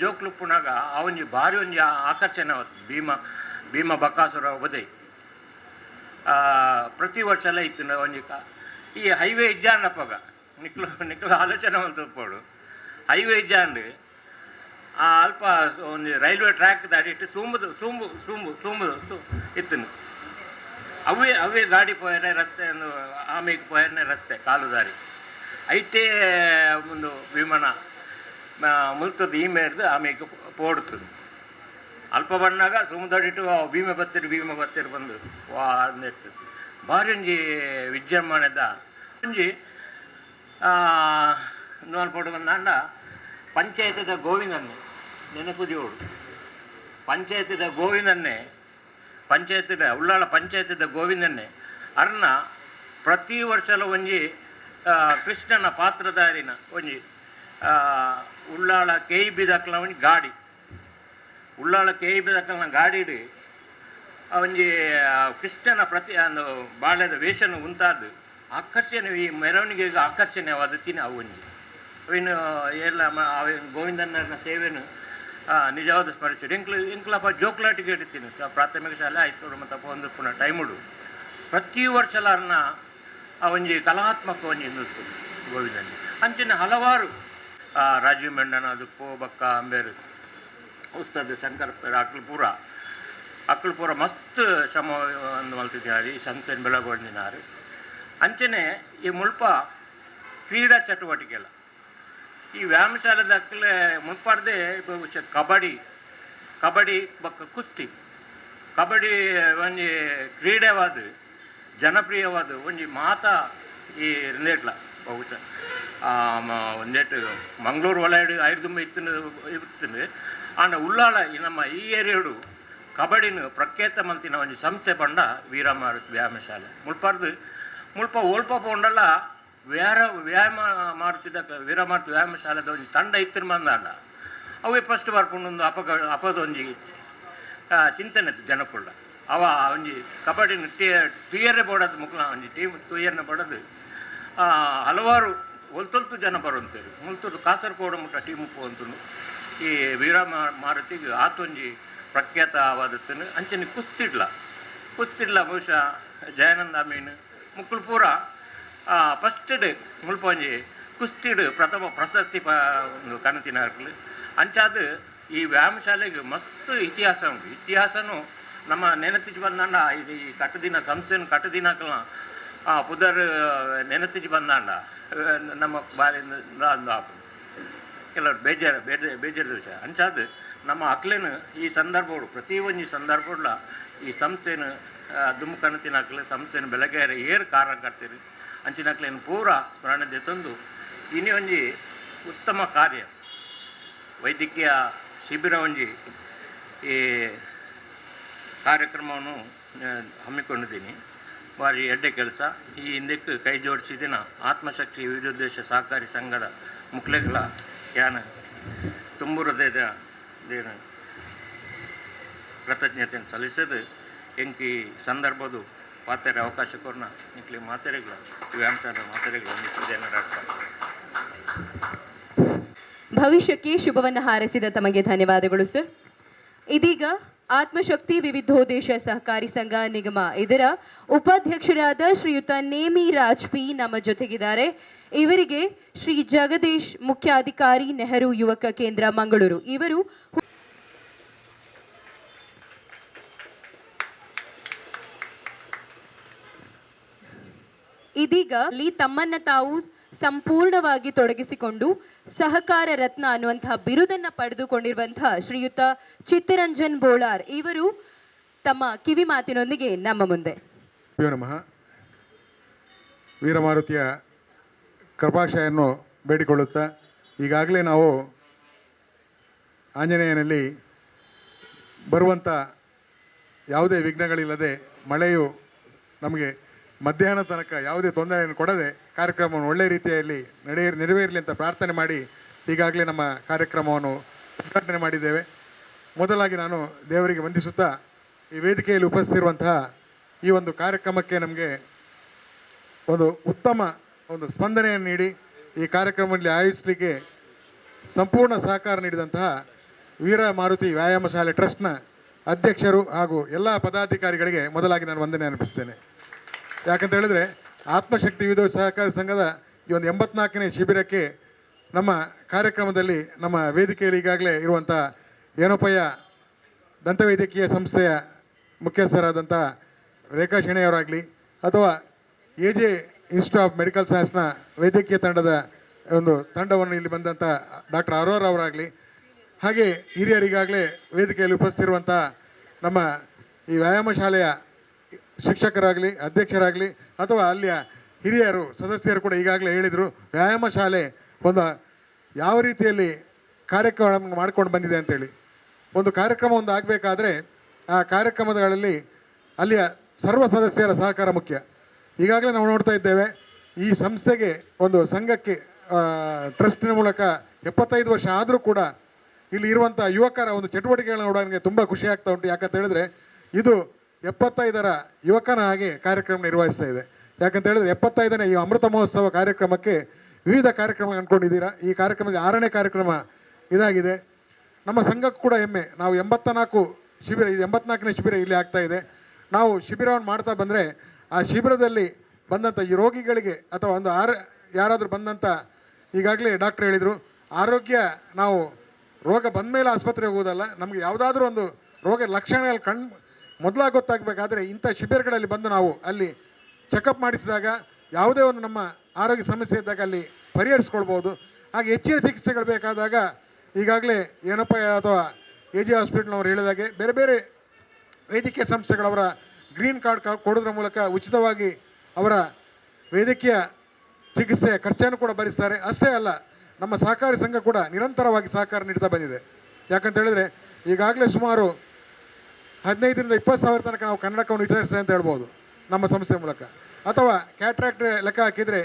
ಜೋಕ್ಲುಪ್ಪುನಾಗ ಆ ಒಂಜಿ ಭಾರಿ ಒಂಜಿ ಆಕರ್ಷಣೆ ಆವತ್ತು ಭೀಮ ಬಕಾಸುರ ವಧೆ ಪ್ರತಿ ವರ್ಷ ಎಲ್ಲ ಇತ್ತು ಒಂಜಿ ಈ ಹೈವೇ ಇಜ್ಜಾಂಡಪ್ಪಗ ನಿಕ್ಲು ಆಲೋಚನೆ ಮಲ್ತಪ್ಪಡು ಹೈವೇ ಇಜ್ಜಾಂಡು ಆ ಅಲ್ಪ ಒಂದು ರೈಲ್ವೆ ಟ್ರ್ಯಾಕ್ ದಾಟಿಟ್ಟು ಸೂಂಬು ಇತ್ತು ಅವೇ ಗಾಡಿ ಪೋಯನೆ ರಸ್ತೆ ಆಮೇಲೆ ಪೋಯನೆ ರಸ್ತೆ ಕಾಲು ದಾರಿ ಐಟೇ ಒಂದು ವಿಮಾನ ಮುಲ್ತದ್ದು ಈಮೇಡ್ದು ಆಮೇಲೆ ಪೋಡ್ತದೆ ಅಲ್ಪ ಬಣ್ಣಾಗ ಸುಮ್ಮದಡಿಟ್ಟು ಭೀಮೆ ಬತ್ತಿರು ಬಂದು ವಾ ಅಂದಿರ್ತದೆ ಭಾರಿ ಒಂಜಿ ವಿಜೃಂಭಣೆದ ಒಂಜಿ ನೋಡ್ಪೋಡು ಬಂದಾಂಡ ಪಂಚಾಯತದ ಗೋವಿಂದನ್ನೇ ನೆನಪುದಿಯೋಡು ಉಳ್ಳಾಳ ಪಂಚಾಯತದ ಗೋವಿಂದನ್ನೇ ಅರ್ನ ಪ್ರತಿ ವರ್ಷಲ ಒಂಜಿ ಕೃಷ್ಣನ ಪಾತ್ರಧಾರಿನ ಒಂಜಿ ಉಳ್ಳಾಳ KIB ದಾಖಲ ಒಂಜಿ ಗಾಡಿ ಗಾಡಿಡು ಒಂಜಿ ಕೃಷ್ಣನ ಒಂದು ಬಾಳ್ಯದ ವೇಷನು ಉಂತಾದ್ದು ಆಕರ್ಷಣೆ, ಈ ಮೆರವಣಿಗೆಗೆ ಆಕರ್ಷಣೆವಾದತ್ತಿನ ಅವು ಒಂಜಿ ಅವಿನ ಎಲ್ಲ ಗೋವಿಂದನ ಸೇವೆನು ನಿಜವಾದ ಸ್ಮರಿಸಿಡು. ಇಂಕ್ಲಪ್ಪ ಜೋಕ್ಲಾಟಿಗೆ ಇಡ್ತೀನಿ ಪ್ರಾಥಮಿಕ ಶಾಲೆ ಹೈಸ್ಕೂಲ್ ಮತ್ತು ಒಂದು ಪುನಃ ಟೈಮುಡು ಪ್ರತಿ ವರ್ಷಲಾರನ್ನ ಆ ಒಂಜಿ ಕಲಾತ್ಮಕ ಒಂಜಿ ನೃತ್ಯ ಗೋವಿಂದನಿ ಅಂಚಿನ ಹಲವಾರು ರಾಜೀವ್ ಮೆಂಡನ ಅದು ಬಕ್ಕ ಅಂಬೇರು ಉಸ್ತದ್ ಶಂಕರ್ ಅಕ್ಕಳು ಪೂರ ಮಸ್ತ್ ಶ್ರಮ ಮಲ್ತಿದ್ದಾರೆ ಈ ಸಂಸ್ಥೆಯನ್ನು ಬೆಳಗೊಂಡಿದ್ದಾರೆ. ಅಂಚನೆ ಈ ಮುಲ್ಪ ಕ್ರೀಡಾ ಚಟುವಟಿಕೆಲ್ಲ ಈ ವ್ಯಾಯಾಮಶಾಲೆದ ಅಕ್ಕಲೆ ಮುನ್ಪಾಡ್ದೆ ಕಬಡ್ಡಿ ಬಕ್ಕ ಕುಸ್ತಿ ಕಬಡ್ಡಿ ಒಂಜಿ ಕ್ರೀಡೆವಾದ ಜನಪ್ರಿಯವಾದ ಒಂಜಿ ಮಾತಾ ಈ ರಿಂದೇಟ್ಲ ಬಹುಶಃ ಒಂದೇಟು ಮಂಗಳೂರು ವಲಯಡು ಐದು ತುಂಬ ಇರ್ತಂದು ಆಂಡ ಉಳ್ಳಾಳ ಈ ನಮ್ಮ ಈ ಏರಿಯಾಡು ಕಬಡ್ಡಿನ ಪ್ರಖ್ಯಾತ ಮಲ್ತಿನ ಒಂಜಿ ಸಂಸ್ಥೆ ಪಂಡ ವೀರಮಾರುತಿ ವ್ಯಾಯಾಮಶಾಲೆ ಮುಲ್ಪ ಓಲ್ಪ ಪೋಂಡಲ್ಲ ವ್ಯಾಯಾಮ ಮಾರುತಿದ್ದ ವೀರಮಾರುತಿ ವ್ಯಾಯಾಮಶಾಲೆದ ಒಂಜಿ ತಂಡ ಇತ್ತಿನ ಬಂದಾಂಡ ಅವೇ ಫಸ್ಟ್ ಬರ್ಕೊಂಡೊಂದು ಅಪದೊಂಜಿ ಚಿಂತನೆ ಜನಕ್ಕುಳ್ಳ ಅವ ಒಂಜಿ ಕಬಡ್ಡಿನ ತುಯ್ಯರೆ ಬೋಡದು ಮುಕ್ಲ ಒಂಜಿ ಟೀಮ್ ತುಯ್ಯರ್ನ ಬಡದು ಹಲವಾರು ಒಲ್ತೊಲ್ತು ಜನ ಬರುವಂತೇಳಿ ಮುಲ್ತದ್ದು ಕಾಸರಗೋಡು ಮುಟ್ಟ ಟೀಮ್ ಪೋಂತನು ಈ ಮಾರುತಿಗೆ ಆತೊಂಜಿ ಪ್ರಖ್ಯಾತವಾದತ್ತನು ಅಂಚನೆ ಕುಸ್ತಿಡ್ಲ ಬಹುಶಃ ಜಯಾನಂದ ಮೀನು ಮುಕ್ಕಳು ಪೂರ ಫಸ್ಟ್ ಡೇ ಮುಲ್ಪ ಒಂಜಿ ಕುಸ್ತಿಡು ಪ್ರಥಮ ಪ್ರಶಸ್ತಿ ಒಂದು ಕನತಿನ ಅಂಚಾದ ಈ ವ್ಯಾಯಾಮಶಾಲೆಗೆ ಮಸ್ತ್ ಇತಿಹಾಸ ಉಂಟು. ಇತಿಹಾಸನೂ ನಮ್ಮ ನೆನತಿಜಿ ಬಂದಾಂಡ ಇದು ಈ ಕಟ್ಟದಿನ ಸಂಸ್ಥೆಯನ್ನು ಕಟ್ಟದಿನಕಲ್ಲ ಪುದರ್ ನೆನತಿಜಿ ಬಂದಾಂಡ ನಮ್ಮ ಬಾಲಿಂದ ಒಂದು ಆಪು ಕೆಲವರು ಬೇಜಾರು ವಿಷಯ ಅಂಚಾದ ನಮ್ಮ ಅಕ್ಲೇನು ಈ ಸಂದರ್ಭಗಳು ಪ್ರತಿ ಒಂಜಿ ಸಂದರ್ಭಗಳ ಈ ಸಂಸ್ಥೆನ ದುಮ್ಮು ಕನತಿನಕ್ಲೆ ಸಂಸ್ಥೆನ ಬೆಳಗ್ಗೆ ಏರು ಕಾರಣ ಕಟ್ತೀರಿ ಅಂಚಿನಕ್ಲೇನು ಪೂರ ಸ್ಮರಣೆ ತಂದು ಇನಿ ಒಂಜಿ ಉತ್ತಮ ಕಾರ್ಯ ವೈದ್ಯಕೀಯ ಶಿಬಿರ ಒಂಜಿ ಈ ಕಾರ್ಯಕ್ರಮವನ್ನು ಹಮ್ಮಿಕೊಂಡಿದ್ದೀನಿ. ಭಾರಿ ಎಡ್ಡೆ ಕೆಲಸ. ಈ ಹಿಂದಕ್ಕೆ ಕೈ ಜೋಡಿಸಿದಿನ ಆತ್ಮಶಕ್ತಿ ವಿವಿಧೋದ್ದೇಶ ಸಹಕಾರಿ ಸಂಘದ ಮುಕ್ಲೆಗಳ ಯಾನ ತುಂಬ ಹೃದಯದ ಕೃತಜ್ಞತೆಯನ್ನು ಸಲ್ಲಿಸೋದು ಎಂಕಿ ಸಂದರ್ಭದು ಪಾತ್ರೆ ಅವಕಾಶ ಕೊರ್ನ ನಿಕ್ಲಿ ಮಾತೆರೆಗಳ ವ್ಯಾಯಾಮಶಾಲೆ ಮಾತೆರೆಗಳು ಹೊಂದಿಸಿದೆ ಭವಿಷ್ಯಕ್ಕೆ ಶುಭವನ್ನು ಹಾರೈಸಿದ ತಮಗೆ ಧನ್ಯವಾದಗಳು ಸರ್. ಇದೀಗ ಆತ್ಮಶಕ್ತಿ ವಿವಿಧೋದ್ದೇಶ ಸಹಕಾರಿ ಸಂಘ ನಿಗಮ ಇದರ ಉಪಾಧ್ಯಕ್ಷರಾದ ಶ್ರೀಯುತ ನೇಮಿ ರಾಜ್ ಪಿ ನಮ್ಮ ಜೊತೆಗಿದ್ದಾರೆ. ಇವರಿಗೆ ಶ್ರೀ ಜಗದೀಶ್ ಮುಖ್ಯಾಧಿಕಾರಿ ನೆಹರು ಯುವಕ ಕೇಂದ್ರ ಮಂಗಳೂರು ಇವರು ಇದೀಗ ತಮ್ಮನ್ನ ತಾವು ಸಂಪೂರ್ಣವಾಗಿ ತೊಡಗಿಸಿಕೊಂಡು ಸಹಕಾರ ರತ್ನ ಅನ್ನುವಂತಹ ಬಿರುದನ್ನು ಪಡೆದುಕೊಂಡಿರುವಂತಹ ಶ್ರೀಯುತ ಚಿತ್ತರಂಜನ್ ಬೋಳಾರ್ ಇವರು ತಮ್ಮ ಕಿವಿ ಮಾತಿನೊಂದಿಗೆ ನಮ್ಮ ಮುಂದೆ. ನಮಃ. ವೀರಮಾರುತಿಯ ಕೃಪಾಶಯನ್ನು ಬೇಡಿಕೊಳ್ಳುತ್ತಾ ಈಗಾಗಲೇ ನಾವು ಆಂಜನೇಯನಲ್ಲಿ ಬರುವಂಥ ಯಾವುದೇ ವಿಘ್ನಗಳಿಲ್ಲದೆ ಮಳೆಯು ನಮಗೆ ಮಧ್ಯಾಹ್ನ ತನಕ ಯಾವುದೇ ತೊಂದರೆಯನ್ನು ಕೊಡದೆ ಕಾರ್ಯಕ್ರಮವನ್ನು ಒಳ್ಳೆಯ ರೀತಿಯಲ್ಲಿ ನೆರವೇರಲಿ ಅಂತ ಪ್ರಾರ್ಥನೆ ಮಾಡಿ ಈಗಾಗಲೇ ನಮ್ಮ ಕಾರ್ಯಕ್ರಮವನ್ನು ಉದ್ಘಾಟನೆ ಮಾಡಿದ್ದೇವೆ. ಮೊದಲಾಗಿ ನಾನು ದೇವರಿಗೆ ವಂದಿಸುತ್ತಾ ಈ ವೇದಿಕೆಯಲ್ಲಿ ಉಪಸ್ಥಿತಿರುವಂತಹ ಈ ಒಂದು ಕಾರ್ಯಕ್ರಮಕ್ಕೆ ನಮಗೆ ಒಂದು ಉತ್ತಮ ಒಂದು ಸ್ಪಂದನೆಯನ್ನು ನೀಡಿ ಈ ಕಾರ್ಯಕ್ರಮದಲ್ಲಿ ಆಯೋಜಿಸಲಿಕ್ಕೆ ಸಂಪೂರ್ಣ ಸಹಕಾರ ನೀಡಿದಂತಹ ವೀರಮಾರುತಿ ವ್ಯಾಯಾಮ ಶಾಲೆ ಟ್ರಸ್ಟ್ನ ಅಧ್ಯಕ್ಷರು ಹಾಗೂ ಎಲ್ಲ ಪದಾಧಿಕಾರಿಗಳಿಗೆ ಮೊದಲಾಗಿ ನಾನು ವಂದನೆ ಅರ್ಪಿಸ್ತೇನೆ. ಯಾಕಂತ ಹೇಳಿದ್ರೆ ಆತ್ಮಶಕ್ತಿ ವಿವಿಧ ಸಹಕಾರಿ ಸಂಘದ ಈ ಒಂದು 84ನೇ ಶಿಬಿರಕ್ಕೆ ನಮ್ಮ ಕಾರ್ಯಕ್ರಮದಲ್ಲಿ ನಮ್ಮ ವೇದಿಕೆಯಲ್ಲಿ ಈಗಾಗಲೇ ಇರುವಂಥ ಏನೋಪಯ್ಯ ದಂತವೈದ್ಯಕೀಯ ಸಂಸ್ಥೆಯ ಮುಖ್ಯಸ್ಥರಾದಂಥ ರೇಖಾ ಶೆಣೆಯವರಾಗಲಿ ಅಥವಾ AJ ಇನ್ಸ್ಟಿಟ್ಯೂಟ್ ಆಫ್ ಮೆಡಿಕಲ್ ಸೈನ್ಸ್ನ ವೈದ್ಯಕೀಯ ತಂಡದ ಒಂದು ತಂಡವನ್ನು ಇಲ್ಲಿ ಬಂದಂಥ ಡಾಕ್ಟರ್ ಅರೋರ್ ಅವರಾಗಲಿ ಹಾಗೆ ಹಿರಿಯರಿಗಾಗಲೇ ವೇದಿಕೆಯಲ್ಲಿ ಉಪಸ್ಥಿತಿರುವಂಥ ನಮ್ಮ ಈ ವ್ಯಾಯಾಮ ಶಾಲೆಯ ಶಿಕ್ಷಕರಾಗಲಿ ಅಧ್ಯಕ್ಷರಾಗಲಿ ಅಥವಾ ಅಲ್ಲಿಯ ಹಿರಿಯರು ಸದಸ್ಯರು ಕೂಡ ಈಗಾಗಲೇ ಹೇಳಿದರು ವ್ಯಾಯಾಮ ಶಾಲೆ ಒಂದು ಯಾವ ರೀತಿಯಲ್ಲಿ ಕಾರ್ಯಕ್ರಮ ಮಾಡ್ಕೊಂಡು ಬಂದಿದೆ ಅಂತೇಳಿ. ಒಂದು ಕಾರ್ಯಕ್ರಮ ಒಂದು ಆಗಬೇಕಾದ್ರೆ ಆ ಕಾರ್ಯಕ್ರಮಗಳಲ್ಲಿ ಅಲ್ಲಿಯ ಸರ್ವ ಸದಸ್ಯರ ಸಹಕಾರ ಮುಖ್ಯ. ಈಗಾಗಲೇ ನಾವು ನೋಡ್ತಾ ಇದ್ದೇವೆ ಈ ಸಂಸ್ಥೆಗೆ ಒಂದು ಸಂಘಕ್ಕೆ ಟ್ರಸ್ಟಿನ ಮೂಲಕ 75 ವರ್ಷ ಆದರೂ ಕೂಡ ಇಲ್ಲಿ ಇರುವಂಥ ಯುವಕರ ಒಂದು ಚಟುವಟಿಕೆಗಳನ್ನ ನೋಡೋಕ್ಕೆ ತುಂಬ ಖುಷಿ ಆಗ್ತಾ ಉಂಟು. ಯಾಕಂತ ಹೇಳಿದ್ರೆ ಇದು 75ರ ಯುವಕನ ಹಾಗೆ ಕಾರ್ಯಕ್ರಮ ನಿರ್ವಹಿಸ್ತಾ ಇದೆ. ಯಾಕಂತ ಹೇಳಿದ್ರೆ 75ನೇ ಈ ಅಮೃತ ಮಹೋತ್ಸವ ಕಾರ್ಯಕ್ರಮಕ್ಕೆ ವಿವಿಧ ಕಾರ್ಯಕ್ರಮ ಅಂದ್ಕೊಂಡಿದ್ದೀರಾ. ಈ ಕಾರ್ಯಕ್ರಮದ 6ನೇ ಕಾರ್ಯಕ್ರಮ ಇದಾಗಿದೆ. ನಮ್ಮ ಸಂಘಕ್ಕೂ ಕೂಡ ಹೆಮ್ಮೆ. ನಾವು 84 ಶಿಬಿರ, ಇದು 84ನೇ ಶಿಬಿರ ಇಲ್ಲಿ ಆಗ್ತಾ ಇದೆ. ನಾವು ಶಿಬಿರವನ್ನು ಮಾಡ್ತಾ ಬಂದರೆ ಆ ಶಿಬಿರದಲ್ಲಿ ಬಂದಂಥ ಈ ರೋಗಿಗಳಿಗೆ ಅಥವಾ ಒಂದು ಯಾರಾದರೂ ಬಂದಂಥ, ಈಗಾಗಲೇ ಡಾಕ್ಟ್ರ್ ಹೇಳಿದರು, ಆರೋಗ್ಯ ನಾವು ರೋಗ ಬಂದ ಮೇಲೆ ಆಸ್ಪತ್ರೆಗೆ ಹೋಗೋದಲ್ಲ, ನಮಗೆ ಯಾವುದಾದ್ರೂ ಒಂದು ರೋಗ ಲಕ್ಷಣಗಳು ಮೊದಲಾಗಿ ಗೊತ್ತಾಗಬೇಕಾದ್ರೆ ಇಂಥ ಶಿಬಿರಗಳಲ್ಲಿ ಬಂದು ನಾವು ಅಲ್ಲಿ ಚೆಕಪ್ ಮಾಡಿಸಿದಾಗ ಯಾವುದೇ ಒಂದು ನಮ್ಮ ಆರೋಗ್ಯ ಸಮಸ್ಯೆ ಇದ್ದಾಗ ಅಲ್ಲಿ ಪರಿಹರಿಸ್ಕೊಳ್ಬೋದು. ಹಾಗೆ ಹೆಚ್ಚಿನ ಚಿಕಿತ್ಸೆಗಳು ಬೇಕಾದಾಗ ಈಗಾಗಲೇ ಏನಪ್ಪ ಅಥವಾ AG ಹಾಸ್ಪಿಟ್ಲ್ನವ್ರು ಹೇಳಿದಾಗೆ ಬೇರೆ ಬೇರೆ ವೈದ್ಯಕೀಯ ಸಂಸ್ಥೆಗಳವರ ಗ್ರೀನ್ ಕಾರ್ಡ್ ಕೊಡೋದ್ರ ಮೂಲಕ ಉಚಿತವಾಗಿ ಅವರ ವೈದ್ಯಕೀಯ ಚಿಕಿತ್ಸೆಯ ಖರ್ಚನ್ನು ಕೂಡ ಭರಿಸ್ತಾರೆ. ಅಷ್ಟೇ ಅಲ್ಲ, ನಮ್ಮ ಸಹಕಾರಿ ಸಂಘ ಕೂಡ ನಿರಂತರವಾಗಿ ಸಹಕಾರ ನೀಡ್ತಾ ಬಂದಿದೆ. ಯಾಕಂತ ಹೇಳಿದ್ರೆ ಈಗಾಗಲೇ ಸುಮಾರು 15ರಿಂದ 20 ಸಾವಿರ ತನಕ ನಾವು ಕನ್ನಡಕವನ್ನು ವಿತರಿಸಿದೆ ಅಂತ ಹೇಳ್ಬೋದು ನಮ್ಮ ಸಂಸ್ಥೆ ಮೂಲಕ. ಅಥವಾ ಕ್ಯಾಟ್ರಾಕ್ಟ್ ಲೆಕ್ಕ ಹಾಕಿದರೆ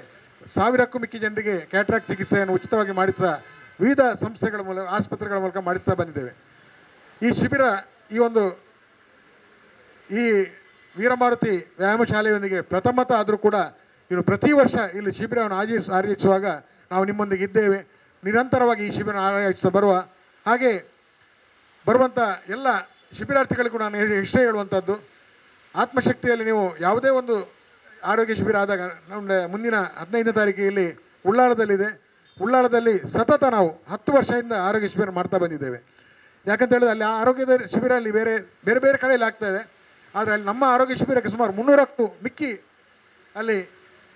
1000ಕ್ಕೂ ಮಿಕ್ಕಿ ಜನರಿಗೆ ಕ್ಯಾಟ್ರಾಕ್ಟ್ ಚಿಕಿತ್ಸೆಯನ್ನು ಉಚಿತವಾಗಿ ಮಾಡಿಸ ವಿವಿಧ ಸಂಸ್ಥೆಗಳ ಮೂಲಕ, ಆಸ್ಪತ್ರೆಗಳ ಮೂಲಕ ಮಾಡಿಸ್ತಾ ಬಂದಿದ್ದೇವೆ. ಈ ಶಿಬಿರ ಈ ವೀರಮಾರುತಿ ವ್ಯಾಯಾಮ ಶಾಲೆಯೊಂದಿಗೆ ಪ್ರಥಮತ ಆದರೂ ಕೂಡ ಇನ್ನು ಪ್ರತಿ ವರ್ಷ ಇಲ್ಲಿ ಶಿಬಿರವನ್ನು ಆಯೋಜಿಸುವಾಗ ನಾವು ನಿಮ್ಮೊಂದಿಗೆ ಇದ್ದೇವೆ. ನಿರಂತರವಾಗಿ ಈ ಶಿಬಿರ ಆಯೋಜಿಸ ಹಾಗೆ ಬರುವಂಥ ಎಲ್ಲ ಶಿಬಿರಾರ್ಥಿಗಳಿಗೂ ನಾನು ಎಷ್ಟೇ ಹೇಳುವಂಥದ್ದು, ಆತ್ಮಶಕ್ತಿಯಲ್ಲಿ ನೀವು ಯಾವುದೇ ಒಂದು ಆರೋಗ್ಯ ಶಿಬಿರ ಆದಾಗ ನಮ್ಮ ಮುಂದಿನ 15ನೇ ತಾರೀಕಿಗೆ ಇಲ್ಲಿ ಉಳ್ಳಾಳದಲ್ಲಿದೆ. ಉಳ್ಳಾಳದಲ್ಲಿ ಸತತ ನಾವು 10 ವರ್ಷದಿಂದ ಆರೋಗ್ಯ ಶಿಬಿರ ಮಾಡ್ತಾ ಬಂದಿದ್ದೇವೆ. ಯಾಕಂತ ಹೇಳಿದ್ರೆ ಅಲ್ಲಿ ಆರೋಗ್ಯದ ಶಿಬಿರ ಅಲ್ಲಿ ಬೇರೆ ಬೇರೆ ಕಡೆಯಲ್ಲಿ ಆಗ್ತಾಯಿದೆ. ಆದರೆ ಅಲ್ಲಿ ನಮ್ಮ ಆರೋಗ್ಯ ಶಿಬಿರಕ್ಕೆ ಸುಮಾರು 300ಕ್ಕೂ ಮಿಕ್ಕಿ ಅಲ್ಲಿ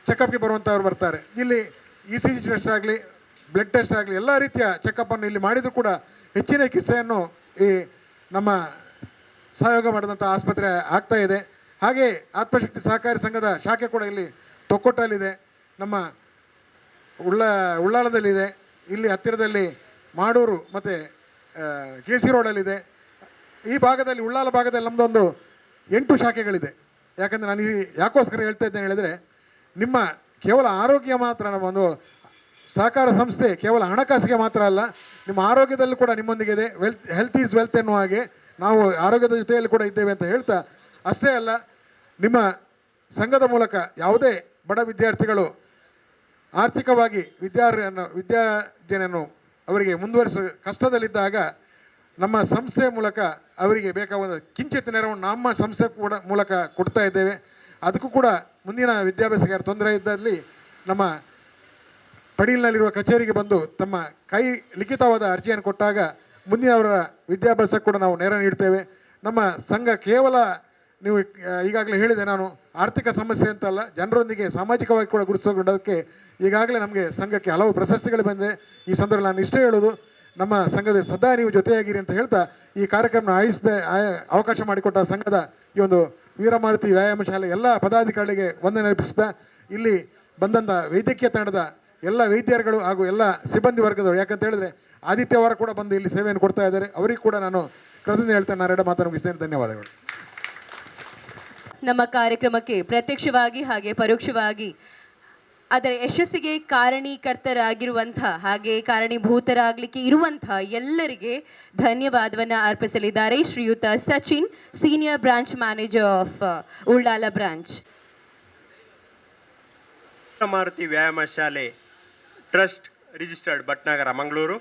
ಚೆಕಪ್ಗೆ ಬರುವಂಥವ್ರು ಬರ್ತಾರೆ. ಇಲ್ಲಿ ECG ಟೆಸ್ಟ್ ಆಗಲಿ, ಬ್ಲಡ್ ಟೆಸ್ಟ್ ಆಗಲಿ, ಎಲ್ಲ ರೀತಿಯ ಚೆಕಪ್ಪನ್ನು ಇಲ್ಲಿ ಮಾಡಿದರೂ ಕೂಡ ಹೆಚ್ಚಿನ ಚಿಕಿತ್ಸೆಯನ್ನು ಈ ನಮ್ಮ ಸಹಯೋಗ ಮಾಡಿದಂಥ ಆಸ್ಪತ್ರೆ ಆಗ್ತಾಯಿದೆ. ಹಾಗೆ ಆತ್ಮಶಕ್ತಿ ಸಹಕಾರಿ ಸಂಘದ ಶಾಖೆ ಕೂಡ ಇಲ್ಲಿ ತೊಕ್ಕೊಟ್ಟಲ್ಲಿದೆ, ನಮ್ಮ ಉಳ್ಳಾಳದಲ್ಲಿದೆ, ಇಲ್ಲಿ ಹತ್ತಿರದಲ್ಲಿ ಮಾಡೂರು ಮತ್ತು KC ರೋಡಲ್ಲಿದೆ. ಈ ಭಾಗದಲ್ಲಿ ಉಳ್ಳಾಲ ಭಾಗದಲ್ಲಿ ನಮ್ಮದೊಂದು 8 ಶಾಖೆಗಳಿದೆ. ಯಾಕಂದರೆ ನಾನು ಯಾಕೋಸ್ಕರ ಹೇಳ್ತಾ ಇದ್ದೇನೆ ಹೇಳಿದರೆ, ನಿಮ್ಮ ಕೇವಲ ಆರೋಗ್ಯ ಮಾತ್ರ ನಮ್ಮೊಂದು ಸಹಕಾರ ಸಂಸ್ಥೆ ಕೇವಲ ಹಣಕಾಸಿಗೆ ಮಾತ್ರ ಅಲ್ಲ, ನಿಮ್ಮ ಆರೋಗ್ಯದಲ್ಲೂ ಕೂಡ ನಿಮ್ಮೊಂದಿಗೆ ಇದೆ. ಹೆಲ್ತ್ ಈಸ್ ವೆಲ್ತ್ ಎನ್ನುವ ಹಾಗೆ ನಾವು ಆರೋಗ್ಯದ ಜೊತೆಯಲ್ಲಿ ಕೂಡ ಇದ್ದೇವೆ ಅಂತ ಹೇಳ್ತಾ, ಅಷ್ಟೇ ಅಲ್ಲ, ನಿಮ್ಮ ಸಂಘದ ಮೂಲಕ ಯಾವುದೇ ಬಡ ವಿದ್ಯಾರ್ಥಿಗಳು ಆರ್ಥಿಕವಾಗಿ ವಿದ್ಯಾರ್ಜನೆಯನ್ನು ಅವರಿಗೆ ಮುಂದುವರಿಸುವ ಕಷ್ಟದಲ್ಲಿದ್ದಾಗ ನಮ್ಮ ಸಂಸ್ಥೆಯ ಮೂಲಕ ಅವರಿಗೆ ಬೇಕಾದ ಕಿಂಚಿತ್ ನೆರವನ್ನು ನಮ್ಮ ಸಂಸ್ಥೆ ಕೂಡ ಮೂಲಕ ಕೊಡ್ತಾ ಇದ್ದೇವೆ. ಅದಕ್ಕೂ ಕೂಡ ಮುಂದಿನ ವಿದ್ಯಾಭ್ಯಾಸಕ್ಕೆ ಯಾರು ತೊಂದರೆ ಇದ್ದಲ್ಲಿ ನಮ್ಮ ಪಡೀಲ್ನಲ್ಲಿರುವ ಕಚೇರಿಗೆ ಬಂದು ತಮ್ಮ ಲಿಖಿತವಾದ ಅರ್ಜಿಯನ್ನು ಕೊಟ್ಟಾಗ ಮುಂದಿನ ಅವರ ವಿದ್ಯಾಭ್ಯಾಸಕ್ಕೆ ಕೂಡ ನಾವು ನೆರವು ನೀಡ್ತೇವೆ. ನಮ್ಮ ಸಂಘ ಕೇವಲ ನೀವು ಈಗಾಗಲೇ ಹೇಳಿದೆ ನಾನು, ಆರ್ಥಿಕ ಸಮಸ್ಯೆ ಅಂತಲ್ಲ, ಜನರೊಂದಿಗೆ ಸಾಮಾಜಿಕವಾಗಿ ಕೂಡ ಗುರುತಿಸಿಕೊಂಡದಕ್ಕೆ ಈಗಾಗಲೇ ನಮಗೆ ಸಂಘಕ್ಕೆ ಹಲವು ಪ್ರಶಸ್ತಿಗಳು ಬಂದಿದೆ. ಈ ಸಂದರ್ಭದಲ್ಲಿ ನಾನು ಇಷ್ಟೇ ಹೇಳೋದು, ನಮ್ಮ ಸಂಘದ ಸದಾ ನೀವು ಜೊತೆಯಾಗಿರಿ ಅಂತ ಹೇಳ್ತಾ ಈ ಕಾರ್ಯಕ್ರಮ ಅವಕಾಶ ಮಾಡಿಕೊಟ್ಟ ಸಂಘದ ಈ ಒಂದು ವೀರಮಾರುತಿ ವ್ಯಾಯಾಮ ಶಾಲೆ ಎಲ್ಲ ಪದಾಧಿಕಾರಿಗಳಿಗೆ ವಂದನೆ ಅರ್ಪಿಸಿದ, ಇಲ್ಲಿ ಬಂದಂಥ ವೈದ್ಯಕೀಯ ತಂಡದ ಎಲ್ಲ ವೈದ್ಯರುಗಳು ಹಾಗೂ ಎಲ್ಲ ಸಿಬ್ಬಂದಿ ವರ್ಗದವರು, ಯಾಕಂತ ಹೇಳಿದ್ರೆ ಆದಿತ್ಯವಾರ ಕೂಡ ಬಂದು ಇಲ್ಲಿ ಸೇವೆಯನ್ನು ಕೊಡ್ತಾ ಇದ್ದಾರೆ, ಅವರಿಗೆ ಕೂಡ ನಾನು ಕೃತಜ್ಞತೆ ಹೇಳ್ತೇನೆ. ನಾನು ಮಾತನ್ನು ಮುಗಿಸ್ತೇನೆ. ಧನ್ಯವಾದಗಳು. ನಮ್ಮ ಕಾರ್ಯಕ್ರಮಕ್ಕೆ ಪ್ರತ್ಯಕ್ಷವಾಗಿ ಹಾಗೆ ಪರೋಕ್ಷವಾಗಿ ಅದರ ಯಶಸ್ಸಿಗೆ ಕಾರಣೀಕರ್ತರಾಗಿರುವಂಥ ಹಾಗೆ ಕಾರಣೀಭೂತರಾಗಲಿಕ್ಕೆ ಇರುವಂಥ ಎಲ್ಲರಿಗೆ ಧನ್ಯವಾದವನ್ನು ಅರ್ಪಿಸಲಿದ್ದಾರೆ ಶ್ರೀಯುತ Sachin, senior branch manager of Ullal branch. Veeramaruthi ವ್ಯಾಯಾಮ ಶಾಲೆ ಟ್ರಸ್ಟ್ ರಿಜಿಸ್ಟರ್ಡ್ ಭಟ್ನಗರ ಮಂಗಳೂರು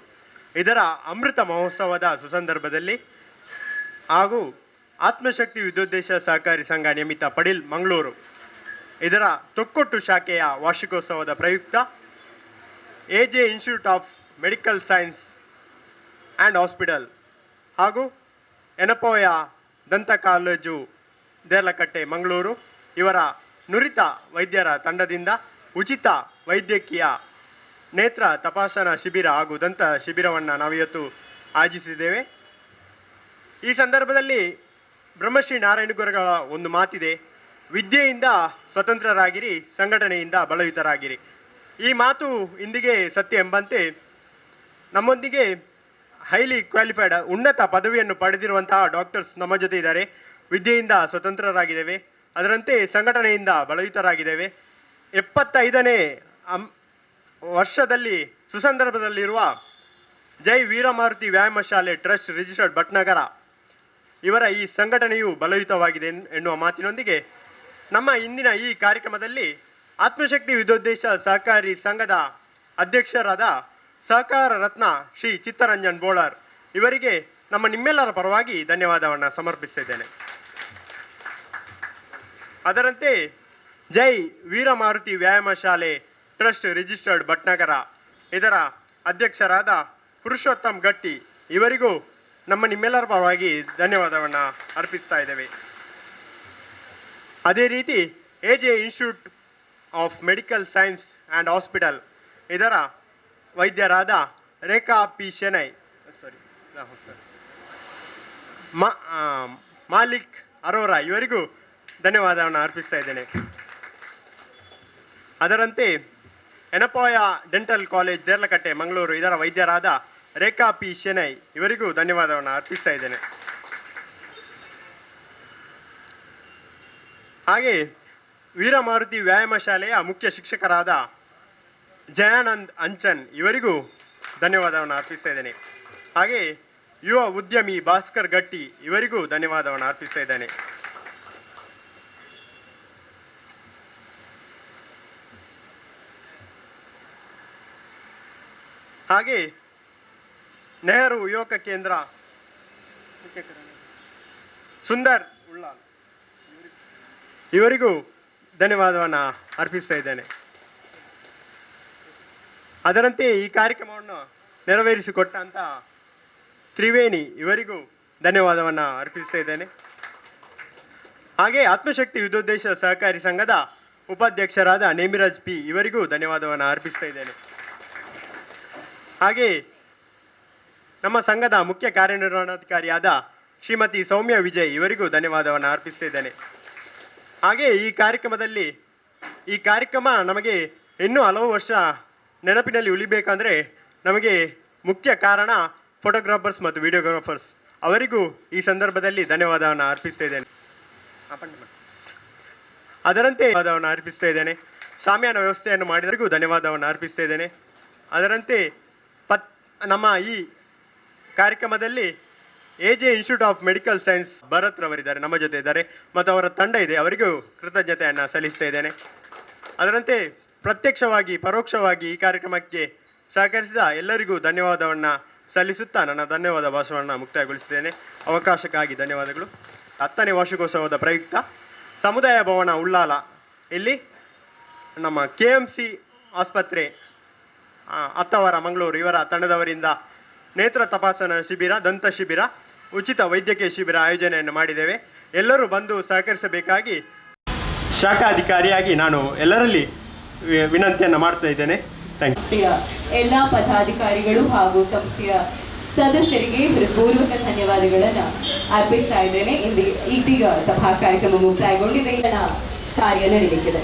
ಇದರ ಅಮೃತ ಮಹೋತ್ಸವದ ಸುಸಂದರ್ಭದಲ್ಲಿ ಹಾಗೂ ಆತ್ಮಶಕ್ತಿ ವಿದ್ಯೋದ್ದೇಶ ಸಹಕಾರಿ ಸಂಘ ನಿಯಮಿತ ಪಡೀಲ್ ಮಂಗಳೂರು ಇದರ ತೊಕ್ಕೊಟ್ಟು ಶಾಖೆಯ ವಾರ್ಷಿಕೋತ್ಸವದ ಪ್ರಯುಕ್ತ AJ institute of medical science and hospital ಹಾಗೂ ಎನಪೋಯ ದಂತ ಕಾಲೇಜು ದೇರ್ಲಕಟ್ಟೆ ಮಂಗಳೂರು ಇವರ ನುರಿತ ವೈದ್ಯರ ತಂಡದಿಂದ ಉಚಿತ ವೈದ್ಯಕೀಯ ನೇತ್ರ ತಪಾಸಣಾ ಶಿಬಿರ ಹಾಗೂ ದಂತ ಶಿಬಿರವನ್ನು ನಾವಿವತ್ತು ಆಯೋಜಿಸಿದ್ದೇವೆ. ಈ ಸಂದರ್ಭದಲ್ಲಿ ಬ್ರಹ್ಮಶ್ರೀ ನಾರಾಯಣ ಗುರುಗಳ ಒಂದು ಮಾತಿದೆ, ವಿದ್ಯೆಯಿಂದ ಸ್ವತಂತ್ರರಾಗಿರಿ, ಸಂಘಟನೆಯಿಂದ ಬಲಯುತರಾಗಿರಿ. ಈ ಮಾತು ಇಂದಿಗೆ ಸತ್ಯ ಎಂಬಂತೆ ನಮ್ಮೊಂದಿಗೆ ಹೈಲಿ ಕ್ವಾಲಿಫೈಡ್ ಉನ್ನತ ಪದವಿಯನ್ನು ಪಡೆದಿರುವಂತಹ ಡಾಕ್ಟರ್ಸ್ ನಮ್ಮ ಜೊತೆ ಇದ್ದಾರೆ. ವಿದ್ಯೆಯಿಂದ ಸ್ವತಂತ್ರರಾಗಿದ್ದೇವೆ, ಅದರಂತೆ ಸಂಘಟನೆಯಿಂದ ಬಲಯುತರಾಗಿದ್ದೇವೆ. 75ನೇ ವರ್ಷದಲ್ಲಿ ಸುಸಂದರ್ಭದಲ್ಲಿರುವ ಜೈ ವೀರಮಾರುತಿ ವ್ಯಾಯಾಮ ಶಾಲೆ ಟ್ರಸ್ಟ್ ರಿಜಿಸ್ಟರ್ಡ್ ಭಟ್ನಗರ ಇವರ ಈ ಸಂಘಟನೆಯು ಬಲಯುತವಾಗಿದೆ ಎನ್ನುವ ಮಾತಿನೊಂದಿಗೆ ನಮ್ಮ ಇಂದಿನ ಈ ಕಾರ್ಯಕ್ರಮದಲ್ಲಿ ಆತ್ಮಶಕ್ತಿ ವಿದ್ಯೋದ್ದೇಶ ಸಹಕಾರಿ ಸಂಘದ ಅಧ್ಯಕ್ಷರಾದ ಸಹಕಾರ ರತ್ನ ಶ್ರೀ ಚಿತ್ತರಂಜನ್ ಬೋಳಾರ್ ಇವರಿಗೆ ನಿಮ್ಮೆಲ್ಲರ ಪರವಾಗಿ ಧನ್ಯವಾದವನ್ನು ಸಮರ್ಪಿಸಿದ್ದೇನೆ. ಅದರಂತೆ ಜೈ ವೀರಮಾರುತಿ ವ್ಯಾಯಾಮ ಶಾಲೆ ಟ್ರಸ್ಟ್ ರಿಜಿಸ್ಟರ್ಡ್ ಭಟ್ನಗರ ಇದರ ಅಧ್ಯಕ್ಷರಾದ ಪುರುಷೋತ್ತಮ್ ಗಟ್ಟಿ ಇವರಿಗೂ ನಿಮ್ಮೆಲ್ಲರ ಪರವಾಗಿ ಧನ್ಯವಾದವನ್ನು ಅರ್ಪಿಸ್ತಾ ಇದ್ದೇವೆ. ಅದೇ ರೀತಿ AJ institute of medical science and hospital ಇದರ ವೈದ್ಯರಾದ ರೇಖಾ ಪಿ ಶೆನೈ ಮಾಲಿಕ್ ಅರೋರಾ ಇವರಿಗೂ ಧನ್ಯವಾದವನ್ನು ಅರ್ಪಿಸ್ತಾ ಇದ್ದೇನೆ. ಅದರಂತೆ ಎನಪಾಯ ಡೆಂಟಲ್ ಕಾಲೇಜ್ ದೇರ್ಲಕಟ್ಟೆ ಮಂಗಳೂರು ಇದರ ವೈದ್ಯರಾದ ರೇಖಾ ಪಿ ಶೆನೈ ಇವರಿಗೂ ಧನ್ಯವಾದವನ್ನು ಅರ್ಪಿಸ್ತಾ ಇದ್ದೇನೆ. ಹಾಗೆ ವೀರಮಾರುತಿ ವ್ಯಾಯಾಮ ಶಾಲೆಯ ಮುಖ್ಯ ಶಿಕ್ಷಕರಾದ ಜಯಾನಂದ್ ಅಂಚನ್ ಇವರಿಗೂ ಧನ್ಯವಾದವನ್ನು ಅರ್ಪಿಸ್ತಾ ಇದ್ದೇನೆ. ಹಾಗೆ ಯುವ ಉದ್ಯಮಿ ಭಾಸ್ಕರ್ ಗಟ್ಟಿ ಇವರಿಗೂ ಧನ್ಯವಾದವನ್ನು ಅರ್ಪಿಸ್ತಾ ಇದ್ದೇನೆ. ಹಾಗೆ ನೆಹರು ಯುವಕ ಕೇಂದ್ರ ಸುಂದರ್ ಉಳ್ಳಾಲ್ ಇವರಿಗೂ ಧನ್ಯವಾದವನ್ನು ಅರ್ಪಿಸ್ತಾ ಇದ್ದೇನೆ. ಅದರಂತೆ ಈ ಕಾರ್ಯಕ್ರಮವನ್ನು ನೆರವೇರಿಸಿಕೊಟ್ಟಂಥ ತ್ರಿವೇಣಿ ಇವರಿಗೂ ಧನ್ಯವಾದವನ್ನು ಅರ್ಪಿಸ್ತಾ ಇದ್ದೇನೆ. ಹಾಗೆ ಆತ್ಮಶಕ್ತಿ ವಿದ್ಯೋದ್ದೇಶ ಸಹಕಾರಿ ಸಂಘದ ಉಪಾಧ್ಯಕ್ಷರಾದ ನೇಮಿರಾಜ್ ಪಿ ಇವರಿಗೂ ಧನ್ಯವಾದವನ್ನು ಅರ್ಪಿಸ್ತಾ ಇದ್ದೇನೆ. ಹಾಗೆ ನಮ್ಮ ಸಂಘದ ಮುಖ್ಯ ಕಾರ್ಯನಿರ್ವಹಣಾಧಿಕಾರಿಯಾದ ಶ್ರೀಮತಿ ಸೌಮ್ಯ ವಿಜಯ್ ಇವರಿಗೂ ಧನ್ಯವಾದವನ್ನು ಅರ್ಪಿಸ್ತಾ ಇದ್ದೇನೆ. ಹಾಗೆ ಈ ಕಾರ್ಯಕ್ರಮ ನಮಗೆ ಇನ್ನೂ ಹಲವು ವರ್ಷ ನೆನಪಿನಲ್ಲಿ ಉಳಿಬೇಕಂದ್ರೆ ನಮಗೆ ಮುಖ್ಯ ಕಾರಣ ಫೋಟೋಗ್ರಾಫರ್ಸ್ ಮತ್ತು ವಿಡಿಯೋಗ್ರಾಫರ್ಸ್ ಅವರಿಗೂ ಈ ಸಂದರ್ಭದಲ್ಲಿ ಧನ್ಯವಾದವನ್ನು ಅರ್ಪಿಸ್ತಾ ಇದ್ದೇನೆ. ಅದರಂತೆ ಧನ್ಯವಾದವನ್ನು ಅರ್ಪಿಸ್ತಾ ಇದ್ದೇನೆ. ಶಾಮಿಯಾನ ವ್ಯವಸ್ಥೆಯನ್ನು ಮಾಡಿದವರಿಗೂ ಧನ್ಯವಾದವನ್ನು ಅರ್ಪಿಸ್ತಾ ಇದ್ದೇನೆ. ಅದರಂತೆ ನಮ್ಮ ಈ ಕಾರ್ಯಕ್ರಮದಲ್ಲಿ AJ institute of medical science Bharat ರವರಿದ್ದಾರೆ, ನಮ್ಮ ಜೊತೆ ಇದ್ದಾರೆ ಮತ್ತು ಅವರ ತಂಡ ಇದೆ, ಅವರಿಗೂ ಕೃತಜ್ಞತೆಯನ್ನು ಸಲ್ಲಿಸ್ತಾ ಇದ್ದೇನೆ. ಅದರಂತೆ ಪ್ರತ್ಯಕ್ಷವಾಗಿ ಪರೋಕ್ಷವಾಗಿ ಈ ಕಾರ್ಯಕ್ರಮಕ್ಕೆ ಸಹಕರಿಸಿದ ಎಲ್ಲರಿಗೂ ಧನ್ಯವಾದವನ್ನು ಸಲ್ಲಿಸುತ್ತಾ ನನ್ನ ಧನ್ಯವಾದ ಭಾಷಣವನ್ನು ಮುಕ್ತಾಯಗೊಳಿಸಿದ್ದೇನೆ. ಅವಕಾಶಕ್ಕಾಗಿ ಧನ್ಯವಾದಗಳು. 10ನೇ ವಾರ್ಷಿಕೋತ್ಸವದ ಪ್ರಯುಕ್ತ ಸಮುದಾಯ ಭವನ ಉಳ್ಳಾಲ ಇಲ್ಲಿ ನಮ್ಮ KMC ಆಸ್ಪತ್ರೆ ಅತ್ತವರ ಮಂಗಳೂರು ಇವರ ತಂಡದವರಿಂದ ನೇತ್ರ ತಪಾಸಣಾ ಶಿಬಿರ, ದಂತ ಶಿಬಿರ, ಉಚಿತ ವೈದ್ಯಕೀಯ ಶಿಬಿರ ಆಯೋಜನೆಯನ್ನು ಮಾಡಿದ್ದೇವೆ. ಎಲ್ಲರೂ ಬಂದು ಸಹಕರಿಸಬೇಕಾಗಿ ಶಾಖಾಧಿಕಾರಿಯಾಗಿ ನಾನು ಎಲ್ಲರಲ್ಲಿ ವಿನಂತಿಯನ್ನು ಮಾಡ್ತಾ ಇದ್ದೇನೆ. Thank you. ಎಲ್ಲ ಪದಾಧಿಕಾರಿಗಳು ಹಾಗೂ ಸಂಸ್ಥೆಯ ಸದಸ್ಯರಿಗೆ ಹೃತ್ಪೂರ್ವಕ ಧನ್ಯವಾದಗಳನ್ನು ಅರ್ಪಿಸ್ತಾ ಇದ್ದೇನೆ. ಇದೀಗ ಸಭಾ ಕಾರ್ಯಕ್ರಮ ಮುಕ್ತಾಯಗೊಂಡಿದೆ. ಕಾರ್ಯ ನಡೆಯಲಿದೆ.